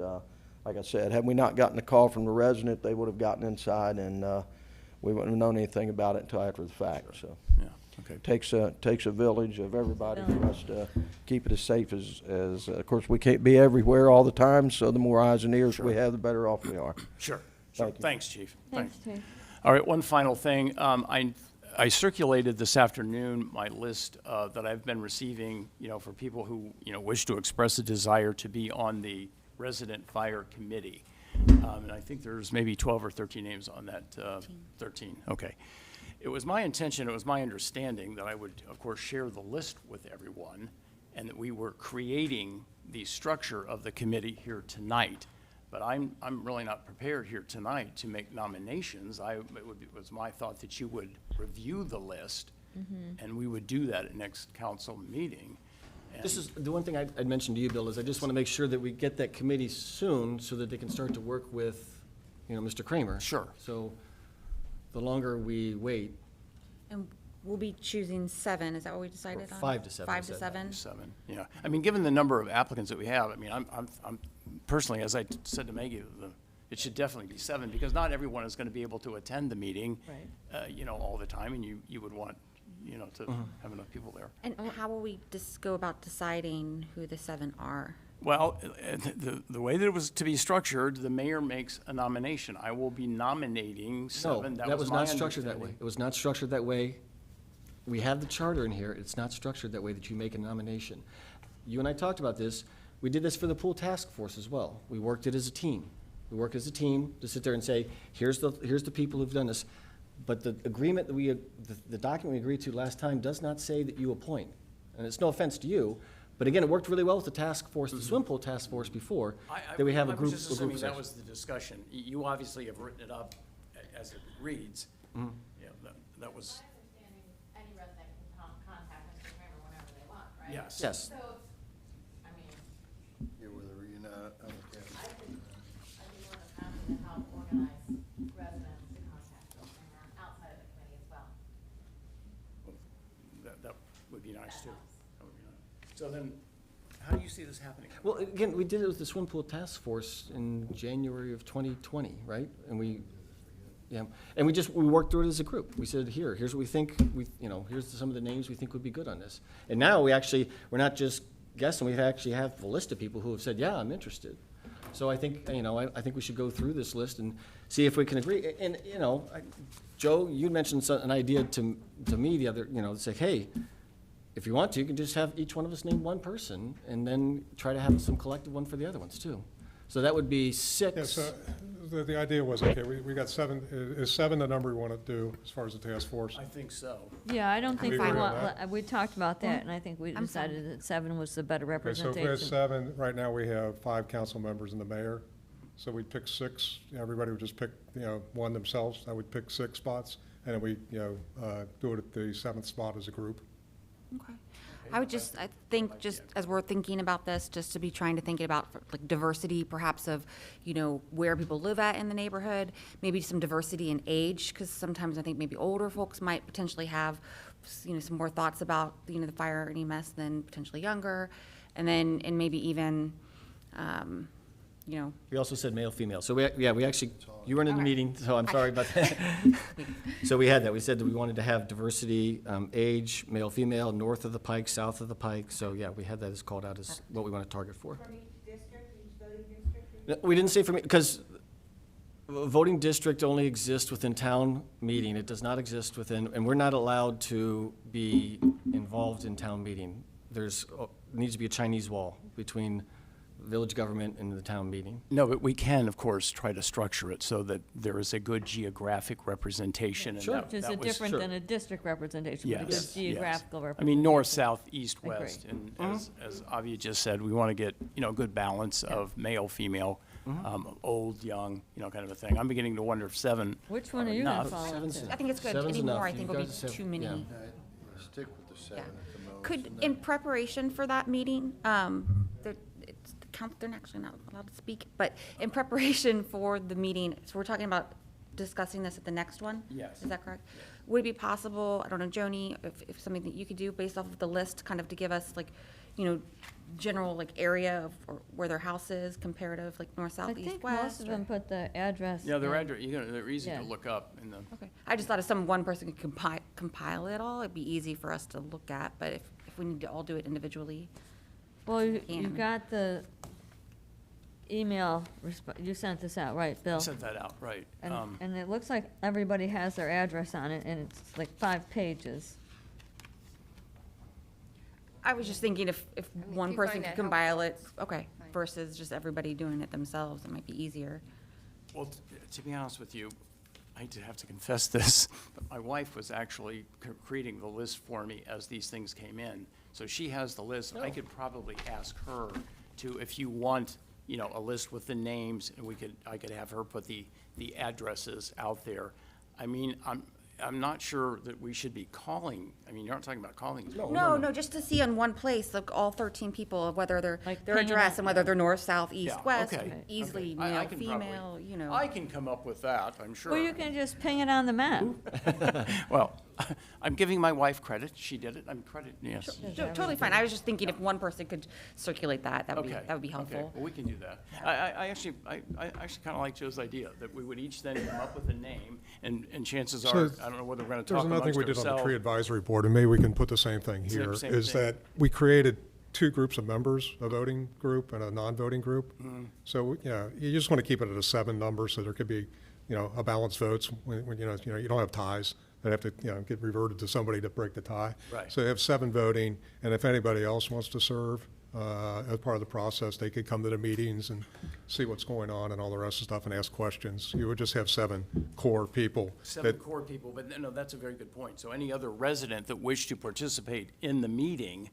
like I said, had we not gotten a call from the resident, they would have gotten inside, and we wouldn't have known anything about it until after the fact. So. Yeah. Okay. Takes a village of everybody for us to keep it as safe as of course, we can't be everywhere all the time, so the more eyes and ears we have, the better off we are. Sure. Thank you. Thanks, Chief. thanks, Chief. All right, one final thing. I circulated this afternoon my list that I've been receiving, for people who, wish to express a desire to be on the Resident Fire Committee. And I think there's maybe 12 or 13 names on that. 13, okay. It was my intention, it was my understanding that I would, of course, share the list with everyone, and that we were creating the structure of the committee here tonight. But I'm really not prepared here tonight to make nominations. It was my thought that you would review the list, and we would do that at next council meeting. And This is, the one thing I'd mentioned to you, Bill, is I just want to make sure that we get that committee soon so that they can start to work with, Mr. Kramer. Sure. So the longer we wait, And we'll be choosing 7, is that what we decided on? 5 to 7, 5 to I said. 7? 7, yeah. I mean, given the number of applicants that we have, I mean, I'm personally, as I said to Maggie, it should definitely be 7, because not everyone is going to be able to attend the meeting, all the time, and you would want, to have enough people there. And how will we go about deciding who the 7 are? Well, the way that it was to be structured, the mayor makes a nomination. I will be nominating 7. No, that was my not structured that way. understanding. It was not structured that way. We have the charter in here. It's not structured that way that you make a nomination. You and I talked about this. We did this for the pool task force as well. We worked it as a team. We worked as a team to sit there and say, here's the people who've done this. But the agreement that the document we agreed to last time does not say that you appoint. And it's no offense to you, but again, it worked really well with the task force, the swim pool task force before, that we have a group. I was just assuming that was the discussion. You obviously have written it up as it reads. Yeah, that was. Any resident can contact Mr. Kramer whenever they want, right? Yes. Yes. So, I mean, Yeah, whether you're not, I'd be more than happy to help organize residents to contact Bill Kramer outside of the committee as well. That would be nice, too. That would be nice. So then, how do you see this happening? Well, again, we did it with the swim pool task force in January of 2020, right? And Yeah, and we worked through it as a group. We said, here's what we think, here's some of the names we think would be good on this. And now we're not just guessing, we actually have a list of people who have said, yeah, I'm interested. So I think, I think we should go through this list and see if we can agree. And, Joe, you mentioned an idea to me the other, say, hey, if you want to, you can just have each one of us name one person and then try to have some collective one for the other ones too. So that would be 6. Yeah, so the idea was, okay, we got 7, is 7 the number we want to do as far as the task force? I think so. Yeah, I don't think We we agree on want, that? we talked about that, and I think we I'm decided that 7 was the better Okay, so if we representation. have 7, right now we have 5 council members and the mayor. So we'd pick 6, everybody would just pick, one themselves. I would pick 6 spots, and then we, do it at the 7th spot as a group. Okay. I think just as we're thinking about this, just to be trying to think about like diversity perhaps of, where people live at in the neighborhood, maybe some diversity in age, because sometimes I think maybe older folks might potentially have, some more thoughts about, the fire and EMS than potentially younger. And then, and maybe even, We also said male, female. So we actually, you weren't in the meeting, so I'm sorry about that. So we had that. We said that we wanted to have diversity, age, male, female, north of the Pike, south of the Pike. So yeah, we had that as called out as what we want to target for. From each district, each voting district? No, we didn't say for me, because voting district only exists within town meeting. It does not exist within, and we're not allowed to be involved in town meeting. Needs to be a Chinese wall between village government and the town meeting. No, but we can, of course, try to structure it so that there is a good geographic representation. And Sure. that- Which is that was- different than a district representation, but a good Yes, yes. geographical I representation. mean, north, south, east, Agree. west, and as Avi just said, we want to get, a good balance of male, female, old, young, kind of a thing. I'm beginning to wonder if 7 Which one are are you gonna enough. follow? I think it's good. Seven's Any more, enough. I think You will be guys have- too many. yeah. Stick with the 7 at the most. Could, and in then- preparation for that meeting, they're actually not allowed to speak, but in preparation for the meeting, so we're talking about discussing this at the next one? Yes. Is that correct? Would it be possible, I don't know, Joni, if something that you could do based off of the list, kind of to give us like, general like area of or where their house is, comparative, like north, I south, east, think most west? of or- them put the address. Yeah, they're in. they're easy to Yeah. look up in the. Okay, I just thought if one person could compile it all, it'd be easy for us to look at, but if we need to all do it individually. Well, you can. got the email, you sent this out, right, Bill? I sent that out, right. And it looks like everybody has their address on it, and it's like 5 pages. I was just thinking if mean, one if you person find could that compile it, helpful, okay, fine. versus just everybody doing it themselves, it might be easier. Well, to be honest with you, I hate to have to confess this, but my wife was actually creating the list for me as these things came in. So she has the list. I could probably ask her to, if you want, a list with the names, and I could have her put the addresses out there. I mean, I'm not sure that we should be calling, you're not talking about calling. No, just to see on one place, like all 13 people, of whether their Like their hanging address out, and whether they're north, south, east, Yeah, west, okay, easily okay. I male, can female, probably- I can come up with that, I'm sure. Well, you can just ping it on the map. Well, I'm giving my wife credit. She did it. Yes. Totally fine. I was just thinking if one person could circulate that, that would be Okay. helpful. Okay, well, we can do that. I actually kind of like Joe's idea, that we would each then come up with a name, and chances are, I don't know whether we're going to There's talk another thing amongst we did on the ourselves. tree advisory board, and maybe we can put the same thing here, Same is thing. that we created 2 groups of members, a voting group and a non-voting group. So, you just want to keep it at a 7 number, so there could be, a balanced votes when you don't have ties that have to, get reverted to somebody to break the tie. Right. So you have 7 voting, and if anybody else wants to serve as part of the process, they could come to the meetings and see what's going on and all the rest of the stuff and ask questions. You would just have 7 core people. 7 core people, but no, that's a very good point. So any other resident that wished to participate in the meeting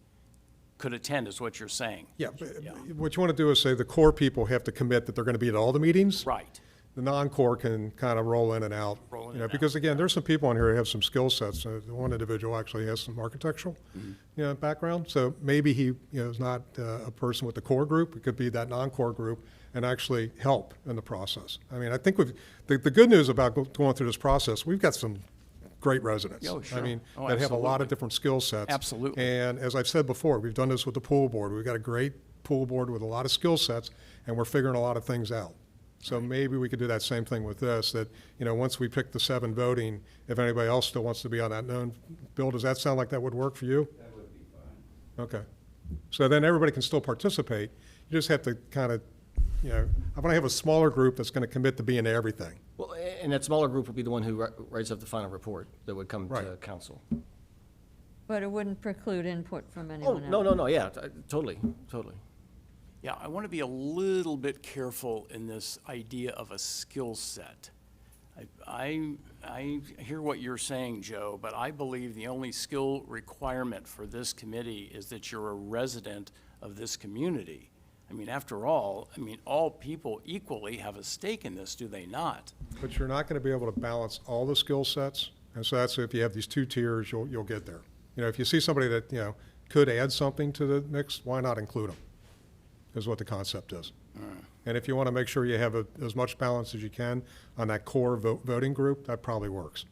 could attend, is what you're saying. Yeah, but what you want to do is say the core people have to commit that they're going to be at all the meetings. Right. The non-core can kind of roll in and out. Roll in and out, Because again, there's some people on here who have some skill sets. One individual actually has some architectural, background. So maybe he, is not a person with the core group. It could be that non-core group and actually help in the process. I think the good news about going through this process, we've got some great residents. Oh, sure. That have a lot Absolutely. of different skill sets. Absolutely. And as I've said before, we've done this with the pool board. We've got a great pool board with a lot of skill sets, and we're figuring a lot of things out. So maybe we could do that same thing with this, that, once we pick the 7 voting, if anybody else still wants to be on that known, Bill, does that sound like that would work for you? That would be fine. Okay. So then everybody can still participate. You just have to kind of, I want to have a smaller group that's going to commit to being everything. Well, and that smaller group would be the one who writes up the final report that would come to Right. council. But it wouldn't preclude input from Oh, anyone else. no, yeah, totally. Yeah, I want to be a little bit careful in this idea of a skill set. I hear what you're saying, Joe, but I believe the only skill requirement for this committee is that you're a resident of this community. I mean, after all, all people equally have a stake in this, do they not? But you're not going to be able to balance all the skill sets. And so that's, if you have these 2 tiers, you'll get there. If you see somebody that, could add something to the mix, why not include them? Is what the concept is. And if you want to make sure you have as much balance as you can on that core voting group, that probably works.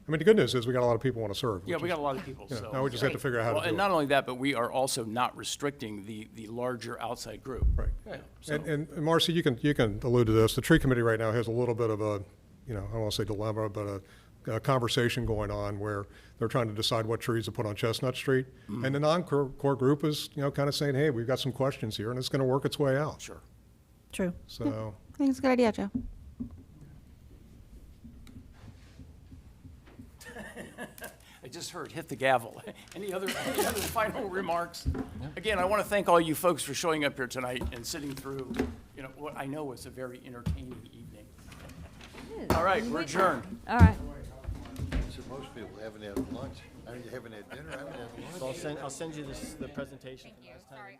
The good news is we got a lot of people want to serve. Yeah, we got a lot of people, so. Now we just have to figure out how Well, to do and it. not only that, but we are also not restricting the larger outside group. Right. Yeah, so- And Marcy, you can allude to this. The tree committee right now has a little bit of a, I don't want to say dilemma, but a conversation going on where they're trying to decide what trees to put on Chestnut Street. And the non-core group is, kind of saying, hey, we've got some questions here, and it's going to work its way out. Sure. True. So, I think it's a good idea, Joe. I just heard, hit the gavel. Any other final remarks? Again, I want to thank all you folks for showing up here tonight and sitting through, what I know was a very entertaining evening. All right, we're adjourned. All right. So most people haven't had lunch. I mean, you haven't had dinner, I haven't had lunch. So I'll send you the presentation from last time. Sorry,